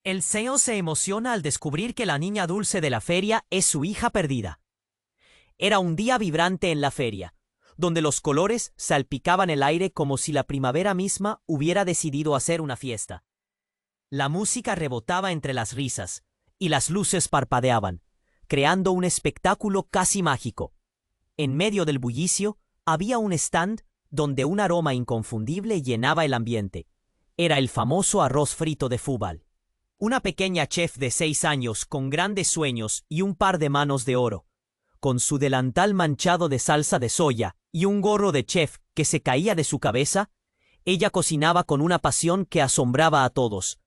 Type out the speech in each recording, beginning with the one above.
El CEO se emociona al descubrir que la niña dulce de la feria es su hija perdida. Era un día vibrante en la feria, donde los colores salpicaban el aire como si la primavera misma hubiera decidido hacer una fiesta. La música rebotaba entre las risas, y las luces parpadeaban, creando un espectáculo casi mágico. En medio del bullicio había un stand donde un aroma inconfundible llenaba el ambiente. Era el famoso arroz frito de Fútbol. Una pequeña chef de 6 años con grandes sueños y un par de manos de oro, con su delantal manchado de salsa de soya y un gorro de chef que se caía de su cabeza, ella cocinaba con una pasión que asombraba a todos.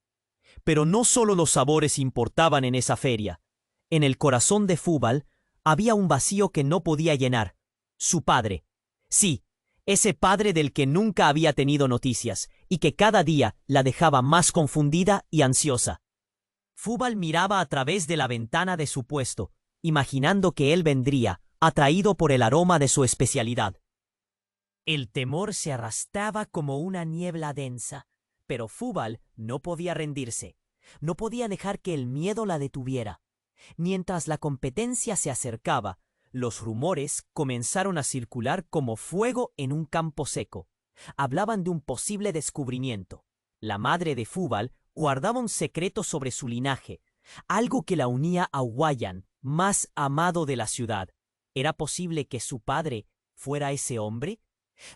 Pero no solo los sabores importaban en esa feria. En el corazón de Fútbol había un vacío que no podía llenar. Su padre. Sí, ese padre del que nunca había tenido noticias y que cada día la dejaba más confundida y ansiosa. Fútbol miraba a través de la ventana de su puesto, imaginando que él vendría, atraído por el aroma de su especialidad. El temor se arrastraba como una niebla densa, pero Fútbol no podía rendirse. No podía dejar que el miedo la detuviera. Mientras la competencia se acercaba, los rumores comenzaron a circular como fuego en un campo seco. Hablaban de un posible descubrimiento. La madre de Fútbol guardaba un secreto sobre su linaje, algo que la unía a Guyan, más amado de la ciudad. ¿Era posible que su padre fuera ese hombre?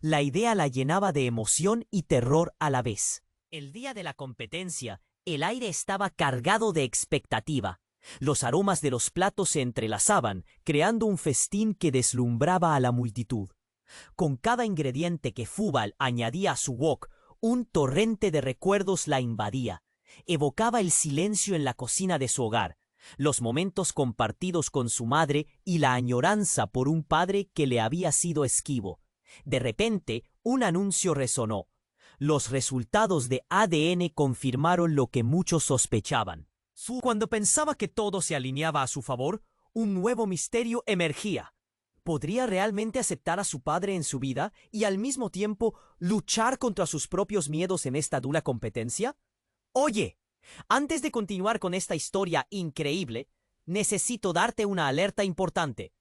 La idea la llenaba de emoción y terror a la vez. El día de la competencia, el aire estaba cargado de expectativa. Los aromas de los platos se entrelazaban, creando un festín que deslumbraba a la multitud. Con cada ingrediente que Fútbol añadía a su wok, un torrente de recuerdos la invadía. Evocaba el silencio en la cocina de su hogar, los momentos compartidos con su madre y la añoranza por un padre que le había sido esquivo. De repente, un anuncio resonó. Los resultados de ADN confirmaron lo que muchos sospechaban. Cuando pensaba que todo se alineaba a su favor, un nuevo misterio emergía. ¿Podría realmente aceptar a su padre en su vida y al mismo tiempo luchar contra sus propios miedos en esta dura competencia? Oye, antes de continuar con esta historia increíble, necesito darte una alerta importante.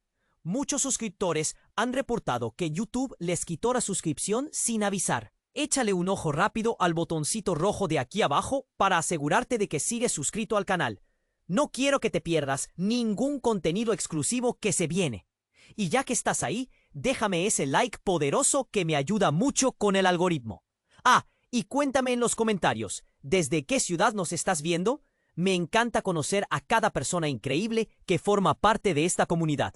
Muchos suscriptores han reportado que YouTube les quitó la suscripción sin avisar. Échale un ojo rápido al botoncito rojo de aquí abajo para asegurarte de que sigues suscrito al canal. No quiero que te pierdas ningún contenido exclusivo que se viene. Y ya que estás ahí, déjame ese like poderoso que me ayuda mucho con el algoritmo. Ah, y cuéntame en los comentarios, ¿desde qué ciudad nos estás viendo? Me encanta conocer a cada persona increíble que forma parte de esta comunidad.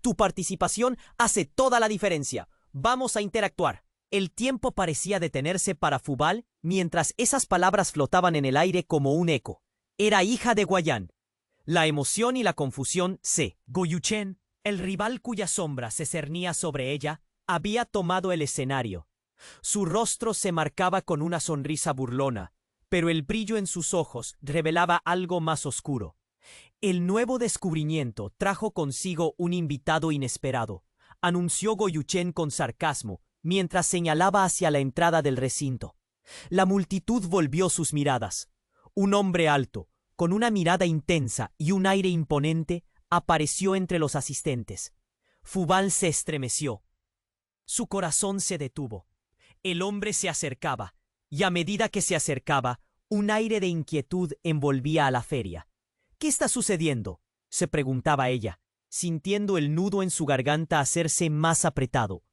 Tu participación hace toda la diferencia. Vamos a interactuar. El tiempo parecía detenerse para Fútbol mientras esas palabras flotaban en el aire como un eco. Era hija de Guyan. La emoción y la confusión se. Goyuchen, el rival cuya sombra se cernía sobre ella, había tomado el escenario. Su rostro se marcaba con una sonrisa burlona, pero el brillo en sus ojos revelaba algo más oscuro. El nuevo descubrimiento trajo consigo un invitado inesperado, anunció Goyuchen con sarcasmo, mientras señalaba hacia la entrada del recinto. La multitud volvió sus miradas. Un hombre alto, con una mirada intensa y un aire imponente, apareció entre los asistentes. Fútbol se estremeció. Su corazón se detuvo. El hombre se acercaba, y a medida que se acercaba, un aire de inquietud envolvía a la feria. ¿Qué está sucediendo?, se preguntaba ella, sintiendo el nudo en su garganta hacerse más apretado.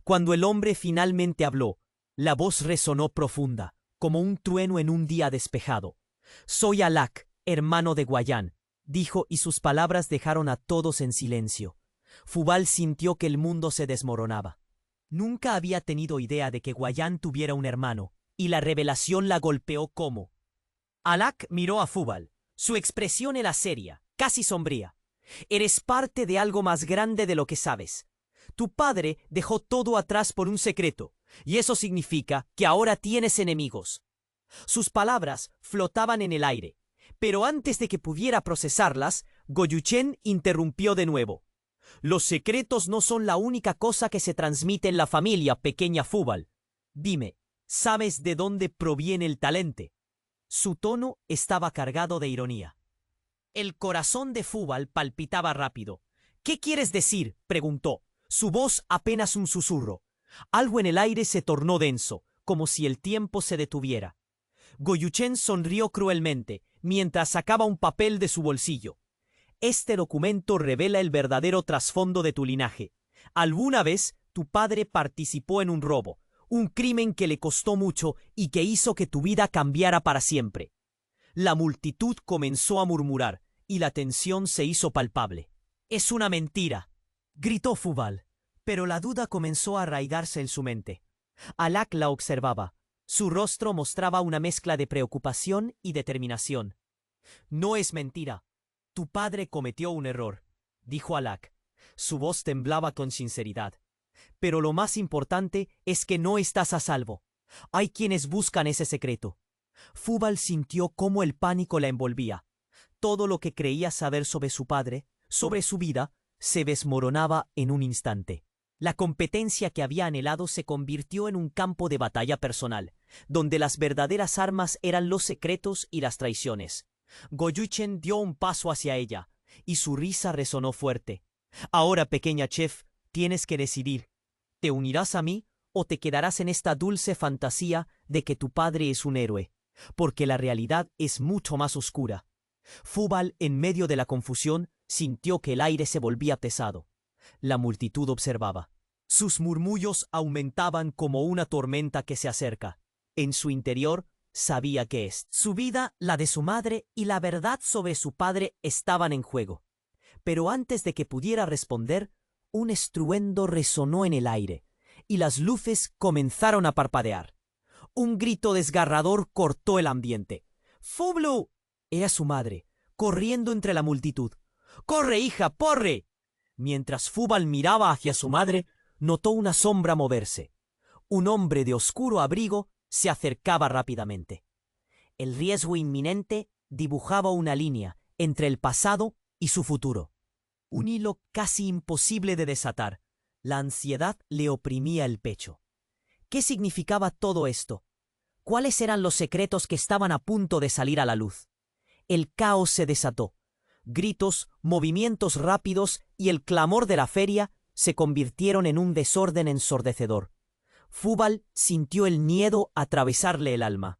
Cuando el hombre finalmente habló, la voz resonó profunda, como un trueno en un día despejado. «Soy Alak, hermano de Guyan», dijo, y sus palabras dejaron a todos en silencio. Fútbol sintió que el mundo se desmoronaba. Nunca había tenido idea de que Guyan tuviera un hermano, y la revelación la golpeó como. Alak miró a Fútbol. Su expresión era seria, casi sombría. «Eres parte de algo más grande de lo que sabes. Tu padre dejó todo atrás por un secreto, y eso significa que ahora tienes enemigos». Sus palabras flotaban en el aire, pero antes de que pudiera procesarlas, Goyuchen interrumpió de nuevo. «Los secretos no son la única cosa que se transmite en la familia, pequeña Fútbol. Dime, ¿sabes de dónde proviene el talento?» Su tono estaba cargado de ironía. El corazón de Fúbal palpitaba rápido. ¿Qué quieres decir?, preguntó, su voz apenas un susurro. Algo en el aire se tornó denso, como si el tiempo se detuviera. Goyuchen sonrió cruelmente, mientras sacaba un papel de su bolsillo. Este documento revela el verdadero trasfondo de tu linaje. Alguna vez tu padre participó en un robo, un crimen que le costó mucho y que hizo que tu vida cambiara para siempre. La multitud comenzó a murmurar y la tensión se hizo palpable. «Es una mentira», gritó Fúbal, pero la duda comenzó a arraigarse en su mente. Alak la observaba. Su rostro mostraba una mezcla de preocupación y determinación. «No es mentira. Tu padre cometió un error», dijo Alak. Su voz temblaba con sinceridad. «Pero lo más importante es que no estás a salvo. Hay quienes buscan ese secreto». Fúbal sintió cómo el pánico la envolvía. Todo lo que creía saber sobre su padre, sobre su vida, se desmoronaba en un instante. La competencia que había anhelado se convirtió en un campo de batalla personal, donde las verdaderas armas eran los secretos y las traiciones. Goyuchen dio un paso hacia ella, y su risa resonó fuerte. «Ahora, pequeña chef, tienes que decidir. ¿Te unirás a mí o te quedarás en esta dulce fantasía de que tu padre es un héroe? Porque la realidad es mucho más oscura». Fúbal, en medio de la confusión, sintió que el aire se volvía pesado. La multitud observaba. Sus murmullos aumentaban como una tormenta que se acerca. En su interior sabía que su vida, la de su madre y la verdad sobre su padre estaban en juego. Pero antes de que pudiera responder, un estruendo resonó en el aire, y las luces comenzaron a parpadear. Un grito desgarrador cortó el ambiente. «¡Fublu!», era su madre, corriendo entre la multitud. «¡Corre, hija, corre!». Mientras Fúbal miraba hacia su madre, notó una sombra moverse. Un hombre de oscuro abrigo se acercaba rápidamente. El riesgo inminente dibujaba una línea entre el pasado y su futuro. Un hilo casi imposible de desatar. La ansiedad le oprimía el pecho. ¿Qué significaba todo esto? ¿Cuáles eran los secretos que estaban a punto de salir a la luz? El caos se desató. Gritos, movimientos rápidos y el clamor de la feria se convirtieron en un desorden ensordecedor. Fúbal sintió el miedo atravesarle el alma.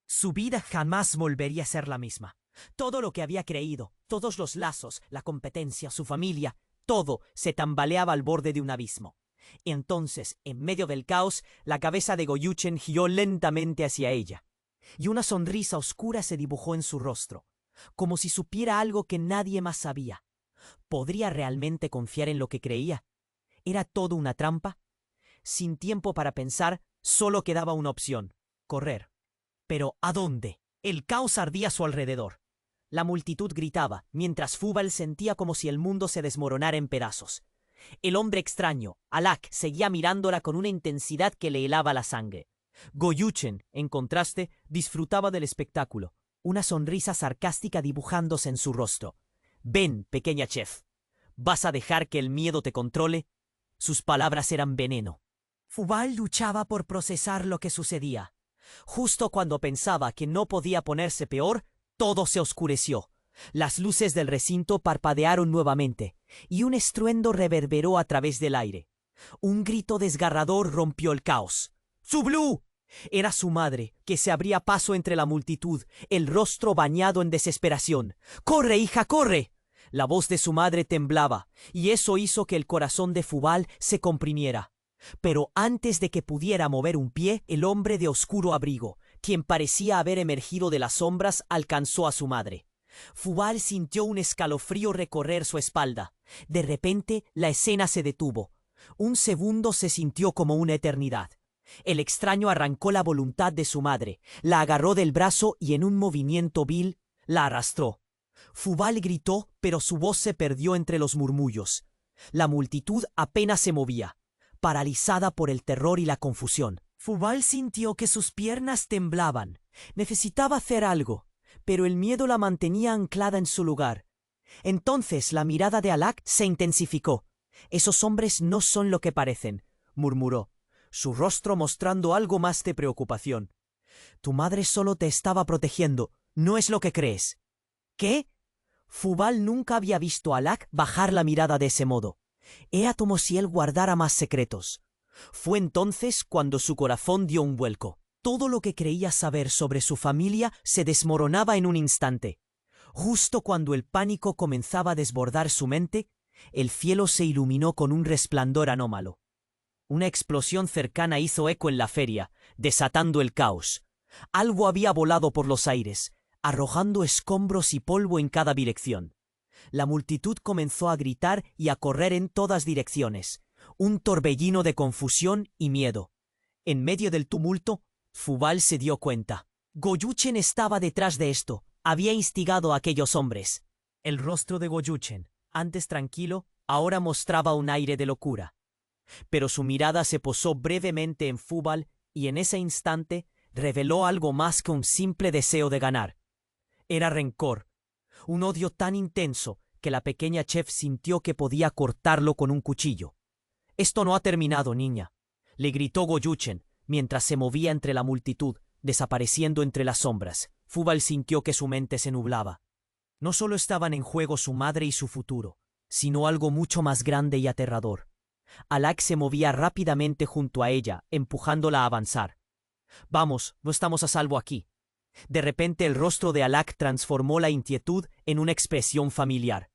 Su vida jamás volvería a ser la misma. Todo lo que había creído, todos los lazos, la competencia, su familia, todo se tambaleaba al borde de un abismo. Entonces, en medio del caos, la cabeza de Goyuchen giró lentamente hacia ella, y una sonrisa oscura se dibujó en su rostro, como si supiera algo que nadie más sabía. ¿Podría realmente confiar en lo que creía? ¿Era todo una trampa? Sin tiempo para pensar, solo quedaba una opción: correr. ¿Pero a dónde? El caos ardía a su alrededor. La multitud gritaba, mientras Fúbal sentía como si el mundo se desmoronara en pedazos. El hombre extraño, Alak, seguía mirándola con una intensidad que le helaba la sangre. Goyuchen, en contraste, disfrutaba del espectáculo, una sonrisa sarcástica dibujándose en su rostro. «Ven, pequeña chef. ¿Vas a dejar que el miedo te controle?». Sus palabras eran veneno. Fúbal luchaba por procesar lo que sucedía. Justo cuando pensaba que no podía ponerse peor, todo se oscureció. Las luces del recinto parpadearon nuevamente, y un estruendo reverberó a través del aire. Un grito desgarrador rompió el caos. «¡Fublu!». Era su madre, que se abría paso entre la multitud, el rostro bañado en desesperación. «¡Corre, hija, corre!». La voz de su madre temblaba, y eso hizo que el corazón de Fúbal se comprimiera. Pero antes de que pudiera mover un pie, el hombre de oscuro abrigo, quien parecía haber emergido de las sombras, alcanzó a su madre. Fúbal sintió un escalofrío recorrer su espalda. De repente, la escena se detuvo. Un segundo se sintió como una eternidad. El extraño arrancó la voluntad de su madre, la agarró del brazo y en un movimiento vil la arrastró. Fúbal gritó, pero su voz se perdió entre los murmullos. La multitud apenas se movía, paralizada por el terror y la confusión. Fúbal sintió que sus piernas temblaban. Necesitaba hacer algo, pero el miedo la mantenía anclada en su lugar. Entonces la mirada de Alak se intensificó. «Esos hombres no son lo que parecen», murmuró, su rostro mostrando algo más de preocupación. Tu madre solo te estaba protegiendo, no es lo que crees. ¿Qué? Fubal nunca había visto a Alak bajar la mirada de ese modo. Era como si él guardara más secretos. Fue entonces cuando su corazón dio un vuelco. Todo lo que creía saber sobre su familia se desmoronaba en un instante. Justo cuando el pánico comenzaba a desbordar su mente, el cielo se iluminó con un resplandor anómalo. Una explosión cercana hizo eco en la feria, desatando el caos. Algo había volado por los aires, arrojando escombros y polvo en cada dirección. La multitud comenzó a gritar y a correr en todas direcciones, un torbellino de confusión y miedo. En medio del tumulto, Fubal se dio cuenta. Goyuchen estaba detrás de esto, había instigado a aquellos hombres. El rostro de Goyuchen, antes tranquilo, ahora mostraba un aire de locura. Pero su mirada se posó brevemente en Fubal y en ese instante reveló algo más que un simple deseo de ganar. Era rencor, un odio tan intenso que la pequeña chef sintió que podía cortarlo con un cuchillo. «Esto no ha terminado, niña», le gritó Goyuchen, mientras se movía entre la multitud, desapareciendo entre las sombras. Fubal sintió que su mente se nublaba. No solo estaban en juego su madre y su futuro, sino algo mucho más grande y aterrador. Alak se movía rápidamente junto a ella, empujándola a avanzar. «Vamos, no estamos a salvo aquí». De repente el rostro de Alak transformó la inquietud en una expresión familiar.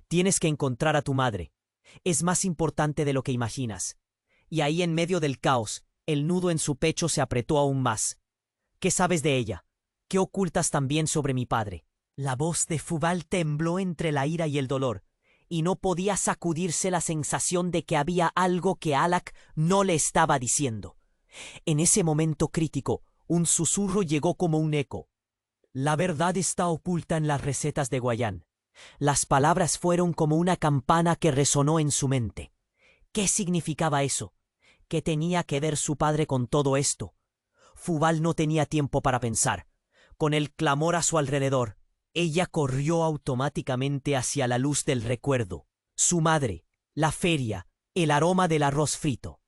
«Tienes que encontrar a tu madre. Es más importante de lo que imaginas». Y ahí en medio del caos, el nudo en su pecho se apretó aún más. «¿Qué sabes de ella? ¿Qué ocultas también sobre mi padre?» La voz de Fubal tembló entre la ira y el dolor, y no podía sacudirse la sensación de que había algo que Alak no le estaba diciendo. En ese momento crítico, un susurro llegó como un eco. «La verdad está oculta en las recetas de Guayán». Las palabras fueron como una campana que resonó en su mente. ¿Qué significaba eso? ¿Qué tenía que ver su padre con todo esto? Fubal no tenía tiempo para pensar. Con el clamor a su alrededor, ella corrió automáticamente hacia la luz del recuerdo. Su madre, la feria, el aroma del arroz frito.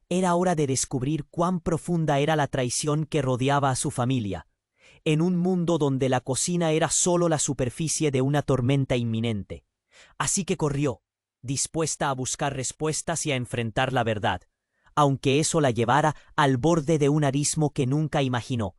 Era hora de descubrir cuán profunda era la traición que rodeaba a su familia, en un mundo donde la cocina era solo la superficie de una tormenta inminente. Así que corrió, dispuesta a buscar respuestas y a enfrentar la verdad, aunque eso la llevara al borde de un abismo que nunca imaginó.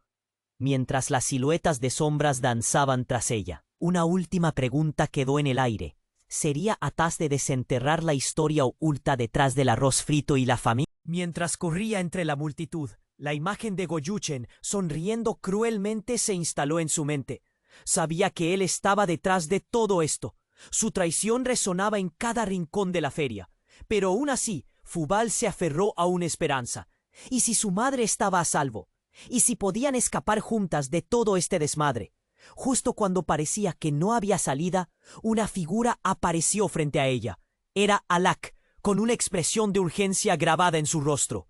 Mientras las siluetas de sombras danzaban tras ella, una última pregunta quedó en el aire. ¿Sería capaz de desenterrar la historia oculta detrás del arroz frito y la familia? Mientras corría entre la multitud, la imagen de Goyuchen, sonriendo cruelmente, se instaló en su mente. Sabía que él estaba detrás de todo esto. Su traición resonaba en cada rincón de la feria. Pero aún así, Fubal se aferró a una esperanza. ¿Y si su madre estaba a salvo? ¿Y si podían escapar juntas de todo este desmadre? Justo cuando parecía que no había salida, una figura apareció frente a ella. Era Alak, con una expresión de urgencia grabada en su rostro.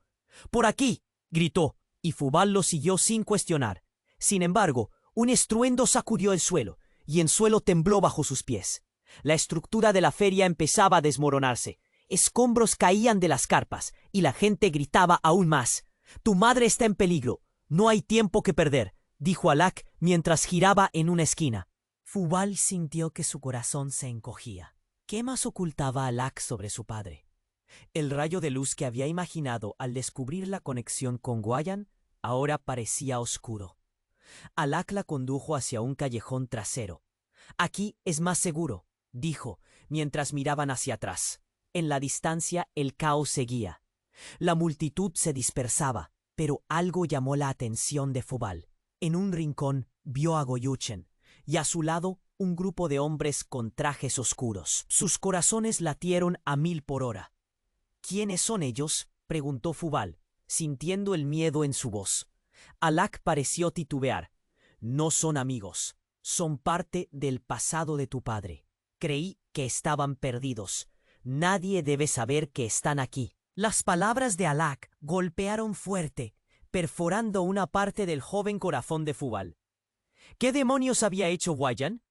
«¡Por aquí!», gritó, y Fubal lo siguió sin cuestionar. Sin embargo, un estruendo sacudió el suelo, y el suelo tembló bajo sus pies. La estructura de la feria empezaba a desmoronarse. Escombros caían de las carpas, y la gente gritaba aún más. «Tu madre está en peligro. No hay tiempo que perder», dijo Alak mientras giraba en una esquina. Fubal sintió que su corazón se encogía. ¿Qué más ocultaba Alak sobre su padre? El rayo de luz que había imaginado al descubrir la conexión con Guayan ahora parecía oscuro. Alak la condujo hacia un callejón trasero. «Aquí es más seguro», dijo, mientras miraban hacia atrás. En la distancia el caos seguía. La multitud se dispersaba, pero algo llamó la atención de Fubal. En un rincón vio a Goyuchen, y a su lado un grupo de hombres con trajes oscuros. Sus corazones latieron a 1000 por hora. «¿Quiénes son ellos?», preguntó Fubal, sintiendo el miedo en su voz. Alak pareció titubear. «No son amigos. Son parte del pasado de tu padre. Creí que estaban perdidos. Nadie debe saber que están aquí». Las palabras de Alak golpearon fuerte, perforando una parte del joven corazón de Fubal. ¿Qué demonios había hecho Guayan?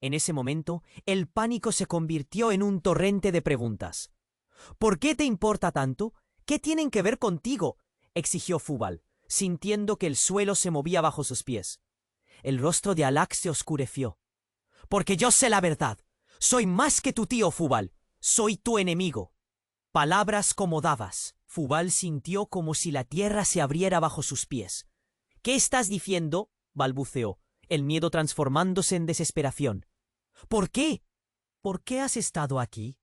En ese momento, el pánico se convirtió en un torrente de preguntas. «¿Por qué te importa tanto? ¿Qué tienen que ver contigo?», exigió Fubal. sintiendo que el suelo se movía bajo sus pies. El rostro de Alak se oscureció. «Porque yo sé la verdad. Soy más que tu tío Fubal. Soy tu enemigo». Palabras como dabas. Fubal sintió como si la tierra se abriera bajo sus pies. «¿Qué estás diciendo?», balbuceó, el miedo transformándose en desesperación. «¿Por qué? ¿Por qué has estado aquí?»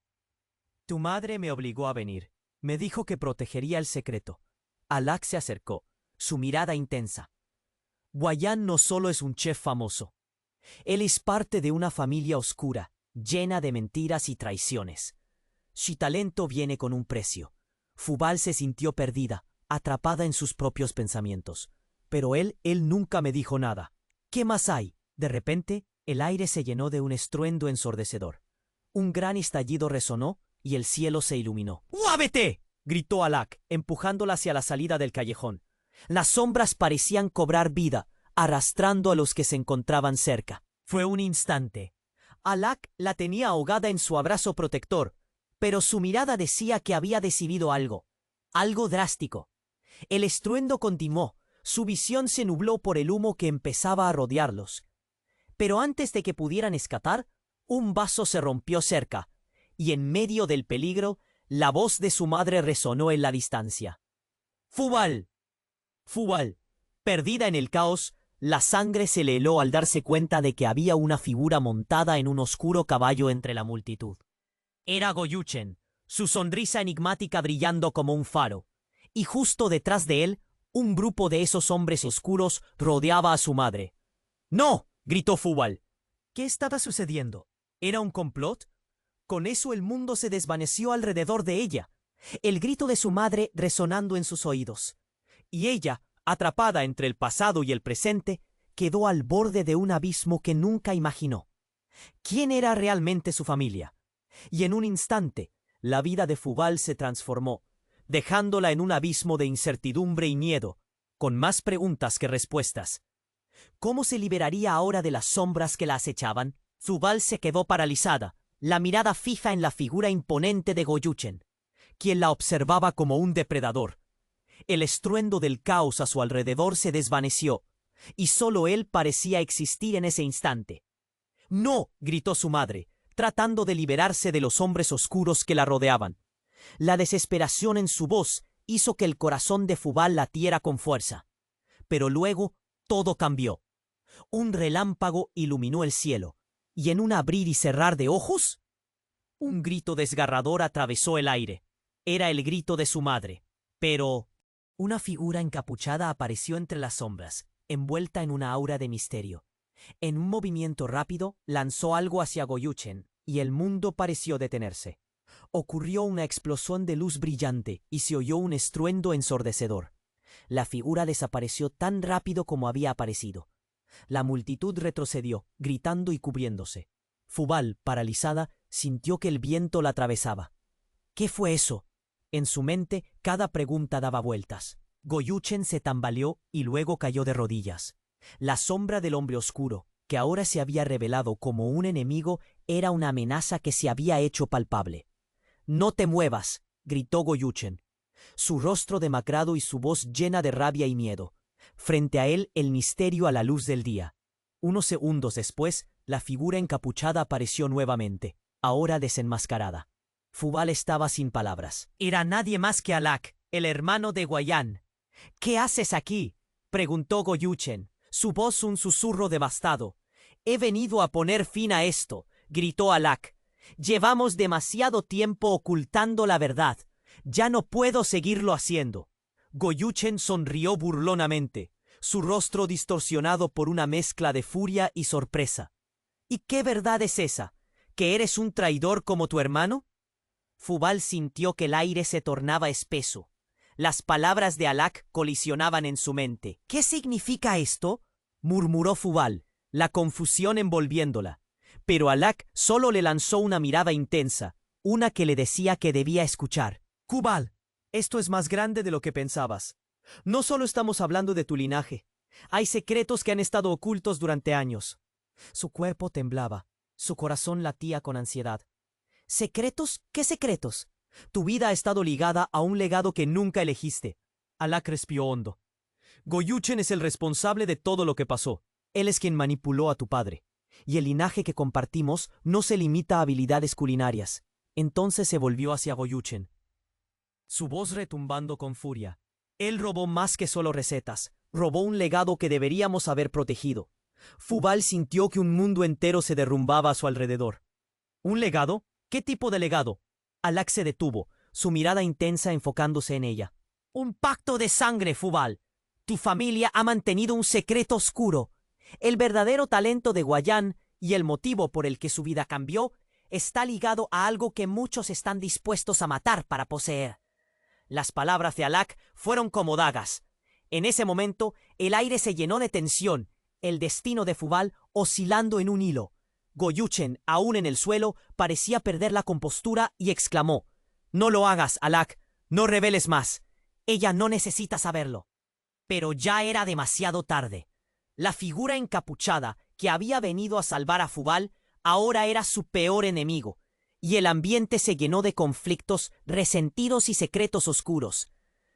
«Tu madre me obligó a venir. Me dijo que protegería el secreto». Alak se acercó, su mirada intensa. «Guayán no solo es un chef famoso. Él es parte de una familia oscura, llena de mentiras y traiciones. Su talento viene con un precio». Fubal se sintió perdida, atrapada en sus propios pensamientos. «Pero él nunca me dijo nada. ¿Qué más hay?». De repente, el aire se llenó de un estruendo ensordecedor. Un gran estallido resonó y el cielo se iluminó. «¡Muévete!», gritó Alak, empujándola hacia la salida del callejón. Las sombras parecían cobrar vida, arrastrando a los que se encontraban cerca. Fue un instante. Alak la tenía ahogada en su abrazo protector, pero su mirada decía que había decidido algo drástico. El estruendo continuó, su visión se nubló por el humo que empezaba a rodearlos. Pero antes de que pudieran escapar, un vaso se rompió cerca, y en medio del peligro, la voz de su madre resonó en la distancia. «¡Fubal! ¡Fubal!». Perdida en el caos, la sangre se le heló al darse cuenta de que había una figura montada en un oscuro caballo entre la multitud. Era Goyuchen, su sonrisa enigmática brillando como un faro, y justo detrás de él, un grupo de esos hombres oscuros rodeaba a su madre. «¡No!», gritó Fubal. ¿Qué estaba sucediendo? ¿Era un complot? Con eso el mundo se desvaneció alrededor de ella, el grito de su madre resonando en sus oídos. Y ella, atrapada entre el pasado y el presente, quedó al borde de un abismo que nunca imaginó. ¿Quién era realmente su familia? Y en un instante, la vida de Fubal se transformó, dejándola en un abismo de incertidumbre y miedo, con más preguntas que respuestas. ¿Cómo se liberaría ahora de las sombras que la acechaban? Fubal se quedó paralizada, la mirada fija en la figura imponente de Goyuchen, quien la observaba como un depredador. El estruendo del caos a su alrededor se desvaneció, y solo él parecía existir en ese instante. «¡No!», gritó su madre, tratando de liberarse de los hombres oscuros que la rodeaban. La desesperación en su voz hizo que el corazón de Fubal latiera con fuerza. Pero luego todo cambió. Un relámpago iluminó el cielo, y en un abrir y cerrar de ojos, un grito desgarrador atravesó el aire. Era el grito de su madre. Pero una figura encapuchada apareció entre las sombras, envuelta en una aura de misterio. En un movimiento rápido, lanzó algo hacia Goyuchen, y el mundo pareció detenerse. Ocurrió una explosión de luz brillante y se oyó un estruendo ensordecedor. La figura desapareció tan rápido como había aparecido. La multitud retrocedió, gritando y cubriéndose. Fubal, paralizada, sintió que el viento la atravesaba. ¿Qué fue eso? En su mente, cada pregunta daba vueltas. Goyuchen se tambaleó y luego cayó de rodillas. La sombra del hombre oscuro, que ahora se había revelado como un enemigo, era una amenaza que se había hecho palpable. «¡No te muevas!», gritó Goyuchen, su rostro demacrado y su voz llena de rabia y miedo. Frente a él, el misterio a la luz del día. Unos segundos después, la figura encapuchada apareció nuevamente, ahora desenmascarada. Fubal estaba sin palabras. Era nadie más que Alak, el hermano de Guayán. «¿Qué haces aquí?», preguntó Goyuchen, su voz un susurro devastado. «He venido a poner fin a esto», gritó Alak. «Llevamos demasiado tiempo ocultando la verdad. Ya no puedo seguirlo haciendo». Goyuchen sonrió burlonamente, su rostro distorsionado por una mezcla de furia y sorpresa. «¿Y qué verdad es esa? ¿Que eres un traidor como tu hermano?». Fubal sintió que el aire se tornaba espeso. Las palabras de Alak colisionaban en su mente. «¿Qué significa esto?», murmuró Fubal, la confusión envolviéndola. Pero Alak solo le lanzó una mirada intensa, una que le decía que debía escuchar. «Fubal, esto es más grande de lo que pensabas. No solo estamos hablando de tu linaje. Hay secretos que han estado ocultos durante años». Su cuerpo temblaba, su corazón latía con ansiedad. «¿Secretos? ¿Qué secretos?». «Tu vida ha estado ligada a un legado que nunca elegiste». Alak respiró hondo. Goyuchen es el responsable de todo lo que pasó. Él es quien manipuló a tu padre. Y el linaje que compartimos no se limita a habilidades culinarias. Entonces se volvió hacia Goyuchen, su voz retumbando con furia. Él robó más que solo recetas. Robó un legado que deberíamos haber protegido. Fubal sintió que un mundo entero se derrumbaba a su alrededor. ¿Un legado? ¿Qué tipo de legado? Alak se detuvo, su mirada intensa enfocándose en ella. Un pacto de sangre, Fubal. Tu familia ha mantenido un secreto oscuro. El verdadero talento de Guayán y el motivo por el que su vida cambió está ligado a algo que muchos están dispuestos a matar para poseer. Las palabras de Alak fueron como dagas. En ese momento, el aire se llenó de tensión, el destino de Fubal oscilando en un hilo. Goyuchen, aún en el suelo, parecía perder la compostura y exclamó: «No lo hagas, Alak, no reveles más. Ella no necesita saberlo». Pero ya era demasiado tarde. La figura encapuchada que había venido a salvar a Fubal ahora era su peor enemigo, y el ambiente se llenó de conflictos, resentidos y secretos oscuros.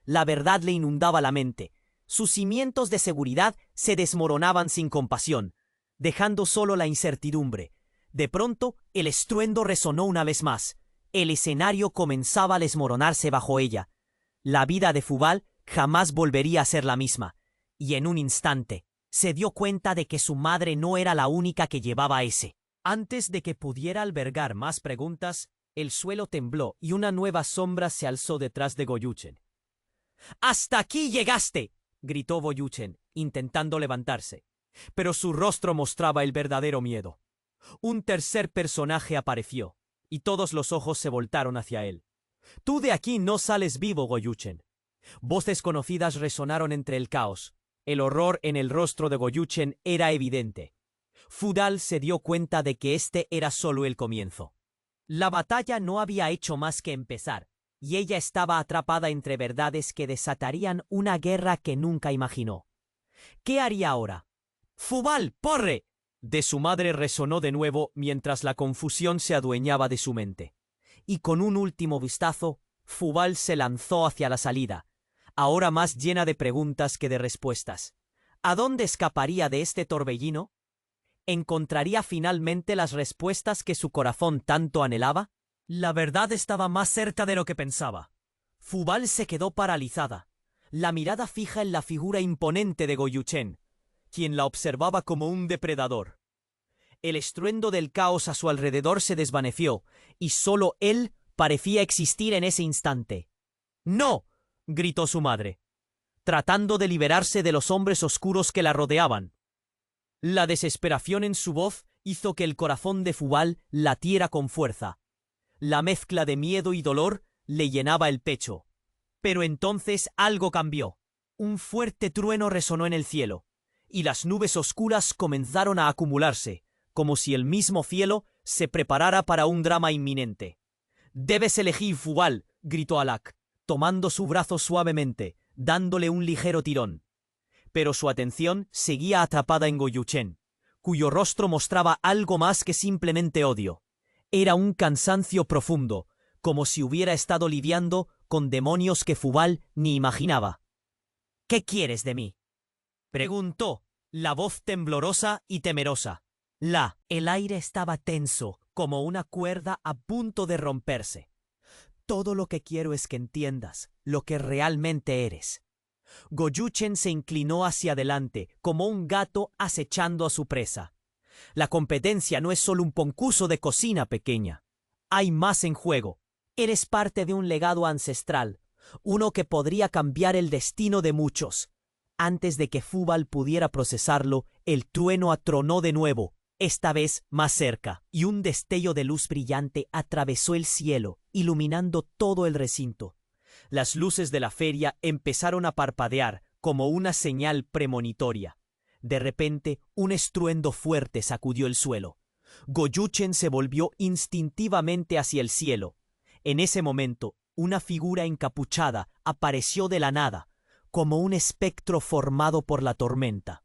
La verdad le inundaba la mente. Sus cimientos de seguridad se desmoronaban sin compasión, dejando solo la incertidumbre. De pronto, el estruendo resonó una vez más. El escenario comenzaba a desmoronarse bajo ella. La vida de Fubal jamás volvería a ser la misma, y en un instante se dio cuenta de que su madre no era la única que llevaba ese. Antes de que pudiera albergar más preguntas, el suelo tembló y una nueva sombra se alzó detrás de Goyuchen. «¡Hasta aquí llegaste!», gritó Goyuchen, intentando levantarse. Pero su rostro mostraba el verdadero miedo. Un tercer personaje apareció, y todos los ojos se voltaron hacia él. «Tú de aquí no sales vivo, Goyuchen». Voces conocidas resonaron entre el caos. El horror en el rostro de Goyuchen era evidente. Fubal se dio cuenta de que este era solo el comienzo. La batalla no había hecho más que empezar, y ella estaba atrapada entre verdades que desatarían una guerra que nunca imaginó. ¿Qué haría ahora? «¡Fubal, porre!», de su madre resonó de nuevo mientras la confusión se adueñaba de su mente. Y con un último vistazo, Fubal se lanzó hacia la salida, ahora más llena de preguntas que de respuestas. ¿A dónde escaparía de este torbellino? ¿Encontraría finalmente las respuestas que su corazón tanto anhelaba? La verdad estaba más cerca de lo que pensaba. Fubal se quedó paralizada, la mirada fija en la figura imponente de Goyuchen, quien la observaba como un depredador. El estruendo del caos a su alrededor se desvaneció, y solo él parecía existir en ese instante. «¡No!», gritó su madre, tratando de liberarse de los hombres oscuros que la rodeaban. La desesperación en su voz hizo que el corazón de Fubal latiera con fuerza. La mezcla de miedo y dolor le llenaba el pecho. Pero entonces algo cambió. Un fuerte trueno resonó en el cielo, y las nubes oscuras comenzaron a acumularse, como si el mismo cielo se preparara para un drama inminente. «Debes elegir, Fubal», gritó Alak, tomando su brazo suavemente, dándole un ligero tirón. Pero su atención seguía atrapada en Goyuchen, cuyo rostro mostraba algo más que simplemente odio. Era un cansancio profundo, como si hubiera estado lidiando con demonios que Fubal ni imaginaba. «¿Qué quieres de mí?», preguntó, la voz temblorosa y temerosa. El aire estaba tenso, como una cuerda a punto de romperse. «Todo lo que quiero es que entiendas lo que realmente eres». Goyuchen se inclinó hacia adelante, como un gato acechando a su presa. La competencia no es solo un concurso de cocina pequeña. Hay más en juego. Eres parte de un legado ancestral, uno que podría cambiar el destino de muchos. Antes de que Fubal pudiera procesarlo, el trueno atronó de nuevo, esta vez más cerca, y un destello de luz brillante atravesó el cielo, iluminando todo el recinto. Las luces de la feria empezaron a parpadear como una señal premonitoria. De repente, un estruendo fuerte sacudió el suelo. Goyuchen se volvió instintivamente hacia el cielo. En ese momento, una figura encapuchada apareció de la nada, como un espectro formado por la tormenta.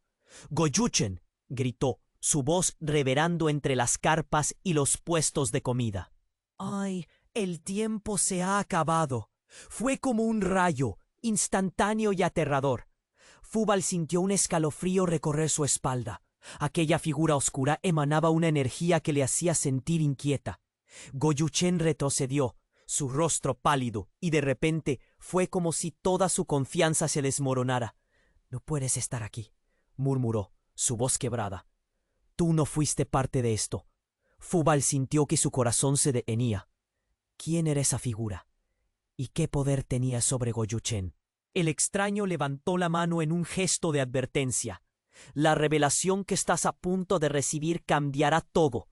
«¡Goyuchen!», gritó, su voz reverberando entre las carpas y los puestos de comida. «¡Ay, el tiempo se ha acabado!». Fue como un rayo, instantáneo y aterrador. Fubal sintió un escalofrío recorrer su espalda. Aquella figura oscura emanaba una energía que le hacía sentir inquieta. Goyuchen retrocedió, su rostro pálido, y de repente fue como si toda su confianza se desmoronara. «No puedes estar aquí», murmuró, su voz quebrada. «Tú no fuiste parte de esto». Fubal sintió que su corazón se detenía. ¿Quién era esa figura? ¿Y qué poder tenía sobre Goyuchen? El extraño levantó la mano en un gesto de advertencia. «La revelación que estás a punto de recibir cambiará todo.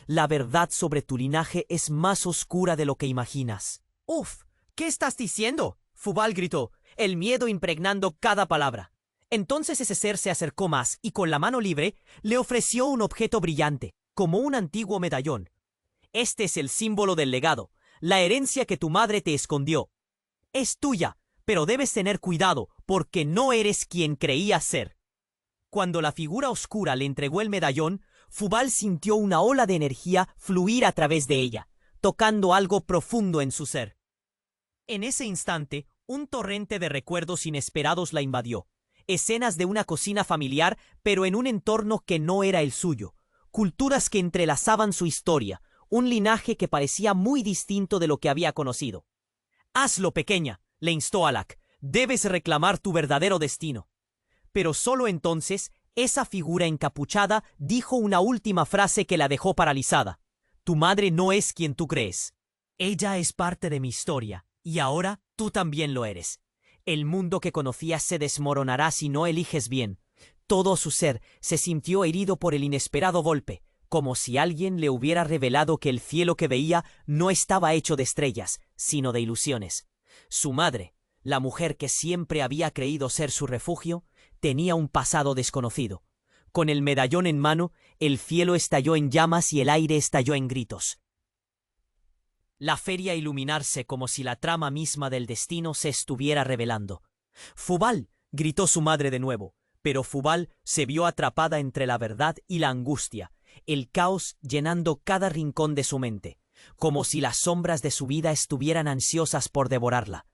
La verdad sobre tu linaje es más oscura de lo que imaginas». «¡Uf! ¿Qué estás diciendo?», Fubal gritó, el miedo impregnando cada palabra. Entonces ese ser se acercó más y con la mano libre le ofreció un objeto brillante, como un antiguo medallón. «Este es el símbolo del legado, la herencia que tu madre te escondió. Es tuya, pero debes tener cuidado porque no eres quien creías ser». Cuando la figura oscura le entregó el medallón, Fubal sintió una ola de energía fluir a través de ella, tocando algo profundo en su ser. En ese instante, un torrente de recuerdos inesperados la invadió. Escenas de una cocina familiar, pero en un entorno que no era el suyo. Culturas que entrelazaban su historia, un linaje que parecía muy distinto de lo que había conocido. «Hazlo, pequeña», le instó Alak. «Debes reclamar tu verdadero destino». Pero solo entonces, esa figura encapuchada dijo una última frase que la dejó paralizada. «Tu madre no es quien tú crees. Ella es parte de mi historia, y ahora tú también lo eres. El mundo que conocías se desmoronará si no eliges bien». Todo su ser se sintió herido por el inesperado golpe, como si alguien le hubiera revelado que el cielo que veía no estaba hecho de estrellas, sino de ilusiones. Su madre, la mujer que siempre había creído ser su refugio, tenía un pasado desconocido. Con el medallón en mano, el cielo estalló en llamas y el aire estalló en gritos. La feria iluminarse como si la trama misma del destino se estuviera revelando. «Fubal», gritó su madre de nuevo, pero Fubal se vio atrapada entre la verdad y la angustia, el caos llenando cada rincón de su mente, como si las sombras de su vida estuvieran ansiosas por devorarla.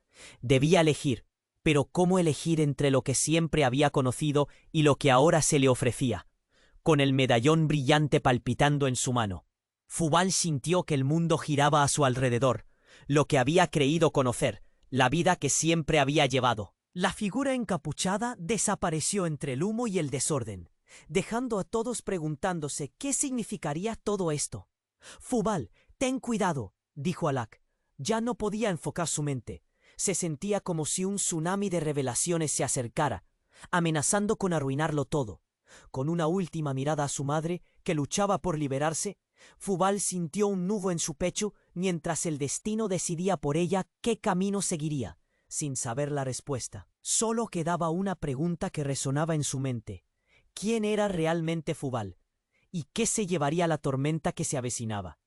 Debía elegir, pero ¿cómo elegir entre lo que siempre había conocido y lo que ahora se le ofrecía? Con el medallón brillante palpitando en su mano, Fubal sintió que el mundo giraba a su alrededor, lo que había creído conocer, la vida que siempre había llevado. La figura encapuchada desapareció entre el humo y el desorden, dejando a todos preguntándose qué significaría todo esto. «Fubal, ten cuidado», dijo Alak. Ya no podía enfocar su mente. Se sentía como si un tsunami de revelaciones se acercara, amenazando con arruinarlo todo. Con una última mirada a su madre, que luchaba por liberarse, Fubal sintió un nudo en su pecho mientras el destino decidía por ella qué camino seguiría. Sin saber la respuesta, solo quedaba una pregunta que resonaba en su mente. ¿Quién era realmente Fubal? ¿Y qué se llevaría la tormenta que se avecinaba?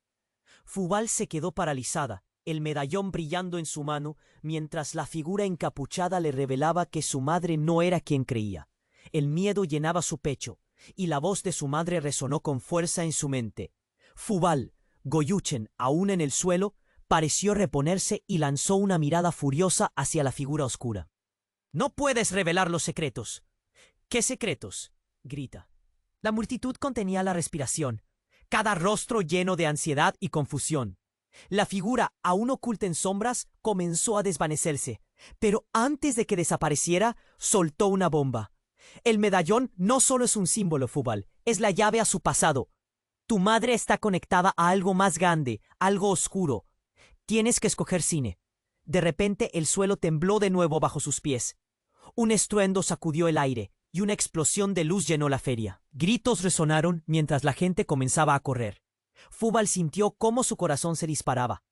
Fubal se quedó paralizada, el medallón brillando en su mano, mientras la figura encapuchada le revelaba que su madre no era quien creía. El miedo llenaba su pecho, y la voz de su madre resonó con fuerza en su mente. Fubal, Goyuchen, aún en el suelo, pareció reponerse y lanzó una mirada furiosa hacia la figura oscura. «No puedes revelar los secretos». «¿Qué secretos?», grita. La multitud contenía la respiración, cada rostro lleno de ansiedad y confusión. La figura, aún oculta en sombras, comenzó a desvanecerse, pero antes de que desapareciera, soltó una bomba. «El medallón no solo es un símbolo, Fubal, es la llave a su pasado. Tu madre está conectada a algo más grande, algo oscuro. Tienes que escoger cine». De repente el suelo tembló de nuevo bajo sus pies. Un estruendo sacudió el aire y una explosión de luz llenó la feria. Gritos resonaron mientras la gente comenzaba a correr. Fubal sintió cómo su corazón se disparaba.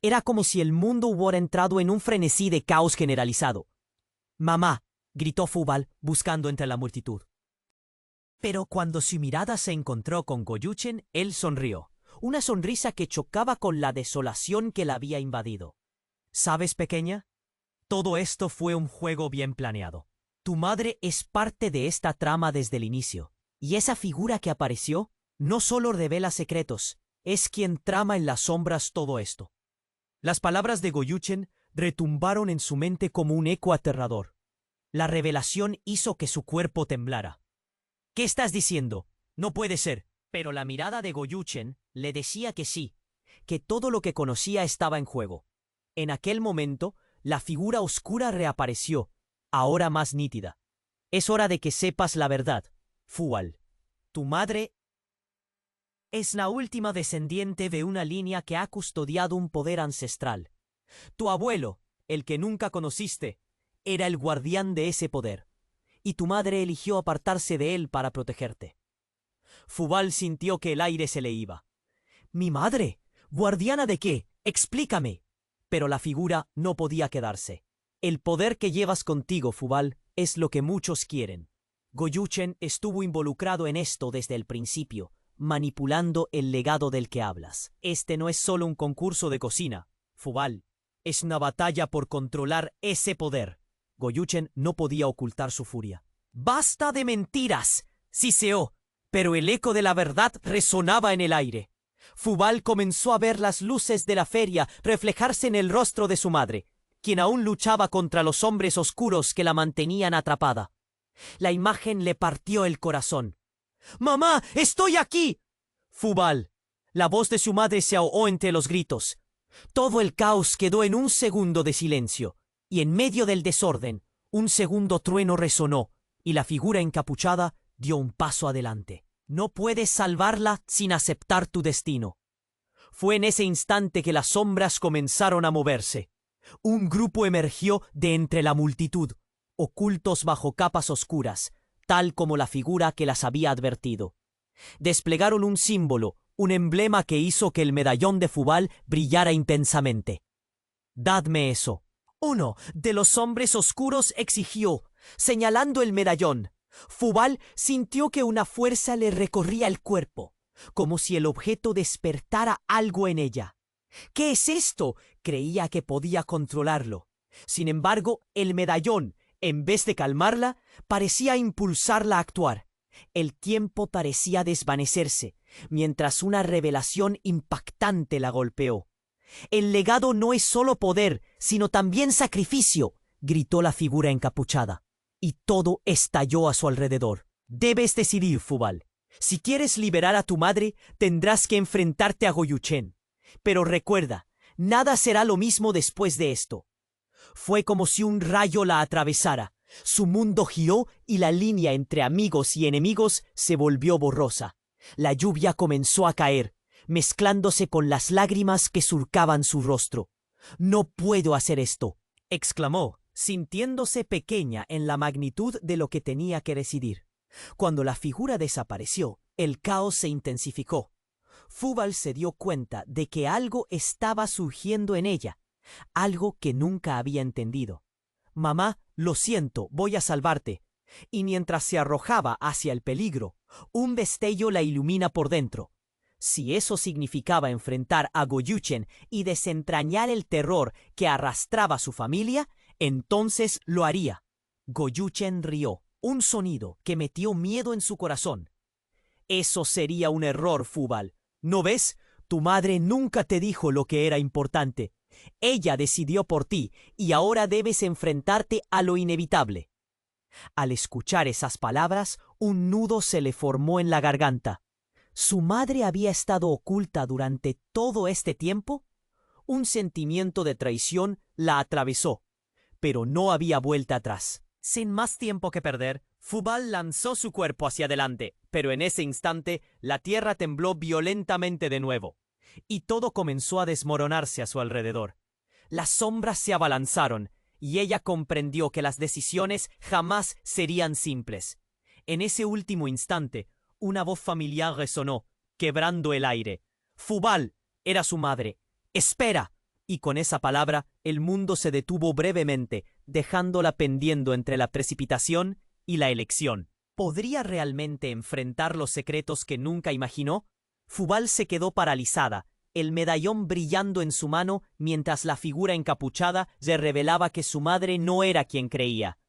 Era como si el mundo hubiera entrado en un frenesí de caos generalizado. «Mamá», gritó Fubal, buscando entre la multitud. Pero cuando su mirada se encontró con Goyuchen, él sonrió, una sonrisa que chocaba con la desolación que la había invadido. «¿Sabes, pequeña? Todo esto fue un juego bien planeado. Tu madre es parte de esta trama desde el inicio, y esa figura que apareció no solo revela secretos, es quien trama en las sombras todo esto». Las palabras de Goyuchen retumbaron en su mente como un eco aterrador. La revelación hizo que su cuerpo temblara. ¿Qué estás diciendo? No puede ser. Pero la mirada de Goyuchen le decía que sí, que todo lo que conocía estaba en juego. En aquel momento, la figura oscura reapareció, ahora más nítida. Es hora de que sepas la verdad, Fual. Tu madre es la última descendiente de una línea que ha custodiado un poder ancestral. Tu abuelo, el que nunca conociste, era el guardián de ese poder, y tu madre eligió apartarse de él para protegerte. Fubal sintió que el aire se le iba. ¿Mi madre? ¿Guardiana de qué? Explícame. Pero la figura no podía quedarse. El poder que llevas contigo, Fubal, es lo que muchos quieren. Goyuchen estuvo involucrado en esto desde el principio, manipulando el legado del que hablas. Este no es solo un concurso de cocina, Fubal. Es una batalla por controlar ese poder. Goyuchen no podía ocultar su furia. ¡Basta de mentiras!, siseó, pero el eco de la verdad resonaba en el aire. Fubal comenzó a ver las luces de la feria reflejarse en el rostro de su madre, quien aún luchaba contra los hombres oscuros que la mantenían atrapada. La imagen le partió el corazón. ¡Mamá, estoy aquí! Fubal. La voz de su madre se ahogó entre los gritos. Todo el caos quedó en un segundo de silencio, y en medio del desorden, un segundo trueno resonó, y la figura encapuchada dio un paso adelante. No puedes salvarla sin aceptar tu destino. Fue en ese instante que las sombras comenzaron a moverse. Un grupo emergió de entre la multitud, ocultos bajo capas oscuras, tal como la figura que las había advertido. Desplegaron un símbolo, un emblema que hizo que el medallón de Fubal brillara intensamente. «Dadme eso». Uno de los hombres oscuros exigió, señalando el medallón. Fubal sintió que una fuerza le recorría el cuerpo, como si el objeto despertara algo en ella. «¿Qué es esto?», creía que podía controlarlo. Sin embargo, el medallón, en vez de calmarla, parecía impulsarla a actuar. El tiempo parecía desvanecerse, mientras una revelación impactante la golpeó. «El legado no es solo poder, sino también sacrificio», gritó la figura encapuchada. Y todo estalló a su alrededor. «Debes decidir, Fubal. Si quieres liberar a tu madre, tendrás que enfrentarte a Goyuchen. Pero recuerda, nada será lo mismo después de esto». Fue como si un rayo la atravesara. Su mundo giró y la línea entre amigos y enemigos se volvió borrosa. La lluvia comenzó a caer, mezclándose con las lágrimas que surcaban su rostro. «No puedo hacer esto», exclamó, sintiéndose pequeña en la magnitud de lo que tenía que decidir. Cuando la figura desapareció, el caos se intensificó. Fubal se dio cuenta de que algo estaba surgiendo en ella, algo que nunca había entendido. «Mamá, lo siento, voy a salvarte». Y mientras se arrojaba hacia el peligro, un destello la ilumina por dentro. Si eso significaba enfrentar a Goyuchen y desentrañar el terror que arrastraba a su familia, entonces lo haría. Goyuchen rió, un sonido que metió miedo en su corazón. «Eso sería un error, Fubal. ¿No ves? Tu madre nunca te dijo lo que era importante. Ella decidió por ti y ahora debes enfrentarte a lo inevitable». Al escuchar esas palabras, un nudo se le formó en la garganta. ¿Su madre había estado oculta durante todo este tiempo? Un sentimiento de traición la atravesó, pero no había vuelta atrás. Sin más tiempo que perder, Fubal lanzó su cuerpo hacia adelante, pero en ese instante la tierra tembló violentamente de nuevo, y todo comenzó a desmoronarse a su alrededor. Las sombras se abalanzaron, y ella comprendió que las decisiones jamás serían simples. En ese último instante, una voz familiar resonó, quebrando el aire. «Fubal», era su madre. «Espera». Y con esa palabra, el mundo se detuvo brevemente, dejándola pendiendo entre la precipitación y la elección. ¿Podría realmente enfrentar los secretos que nunca imaginó? Fubal se quedó paralizada, el medallón brillando en su mano mientras la figura encapuchada le revelaba que su madre no era quien creía.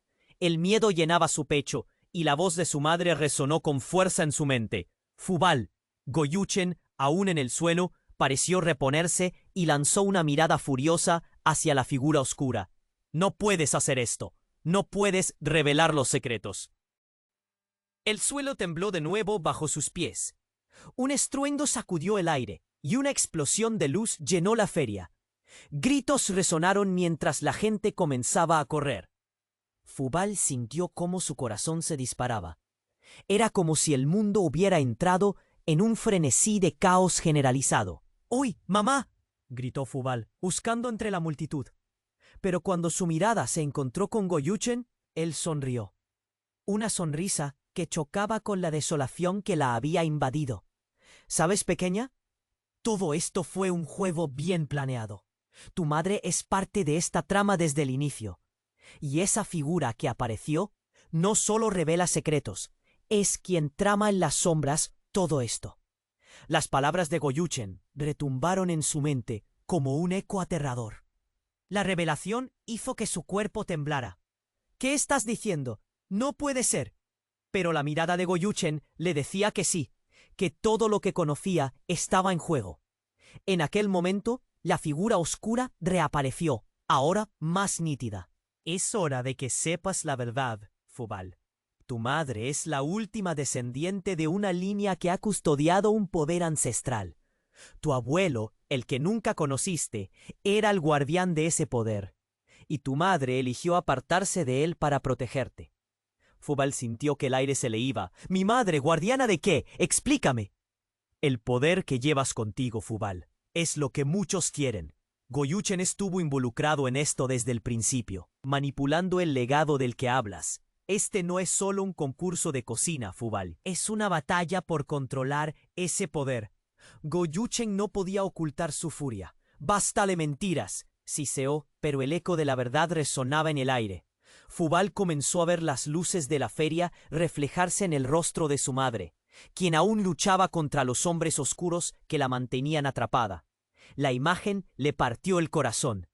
El miedo llenaba su pecho, y la voz de su madre resonó con fuerza en su mente. «Fubal». Goyuchen, aún en el suelo, pareció reponerse y lanzó una mirada furiosa hacia la figura oscura. «No puedes hacer esto. No puedes revelar los secretos. El suelo tembló de nuevo bajo sus pies. Un estruendo sacudió el aire y una explosión de luz llenó la feria. Gritos resonaron mientras la gente comenzaba a correr. Fubal sintió cómo su corazón se disparaba. Era como si el mundo hubiera entrado en un frenesí de caos generalizado. ¡Uy, mamá!, gritó Fubal, buscando entre la multitud. Pero cuando su mirada se encontró con Goyuchen, él sonrió. Una sonrisa que chocaba con la desolación que la había invadido. ¿Sabes, pequeña? Todo esto fue un juego bien planeado. Tu madre es parte de esta trama desde el inicio. Y esa figura que apareció no solo revela secretos, es quien trama en las sombras todo esto. Las palabras de Goyuchen retumbaron en su mente como un eco aterrador. La revelación hizo que su cuerpo temblara. ¿Qué estás diciendo? No puede ser. Pero la mirada de Goyuchen le decía que sí, que todo lo que conocía estaba en juego. En aquel momento, la figura oscura reapareció, ahora más nítida. Es hora de que sepas la verdad, Fubal. Tu madre es la última descendiente de una línea que ha custodiado un poder ancestral. Tu abuelo, el que nunca conociste, era el guardián de ese poder, y tu madre eligió apartarse de él para protegerte. Fubal sintió que el aire se le iba. «¿Mi madre, guardiana de qué? Explícame». El poder que llevas contigo, Fubal, es lo que muchos quieren. Goyuchen estuvo involucrado en esto desde el principio, manipulando el legado del que hablas. Este no es solo un concurso de cocina, Fubal. Es una batalla por controlar ese poder. Goyuchen no podía ocultar su furia. «Bástale mentiras», siseó, pero el eco de la verdad resonaba en el aire. Fubal comenzó a ver las luces de la feria reflejarse en el rostro de su madre, quien aún luchaba contra los hombres oscuros que la mantenían atrapada. La imagen le partió el corazón.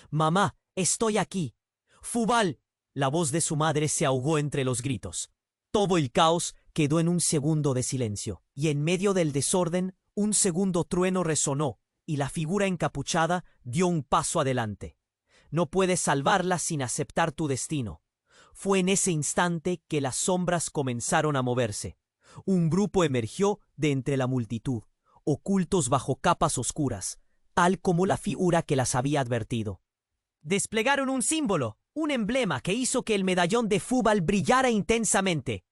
«Mamá, estoy aquí». «Fubal». La voz de su madre se ahogó entre los gritos. Todo el caos quedó en un segundo de silencio, y en medio del desorden, un segundo trueno resonó, y la figura encapuchada dio un paso adelante. No puedes salvarla sin aceptar tu destino. Fue en ese instante que las sombras comenzaron a moverse. Un grupo emergió de entre la multitud, ocultos bajo capas oscuras, tal como la figura que las había advertido. Desplegaron un símbolo, un emblema que hizo que el medallón de Fubal brillara intensamente.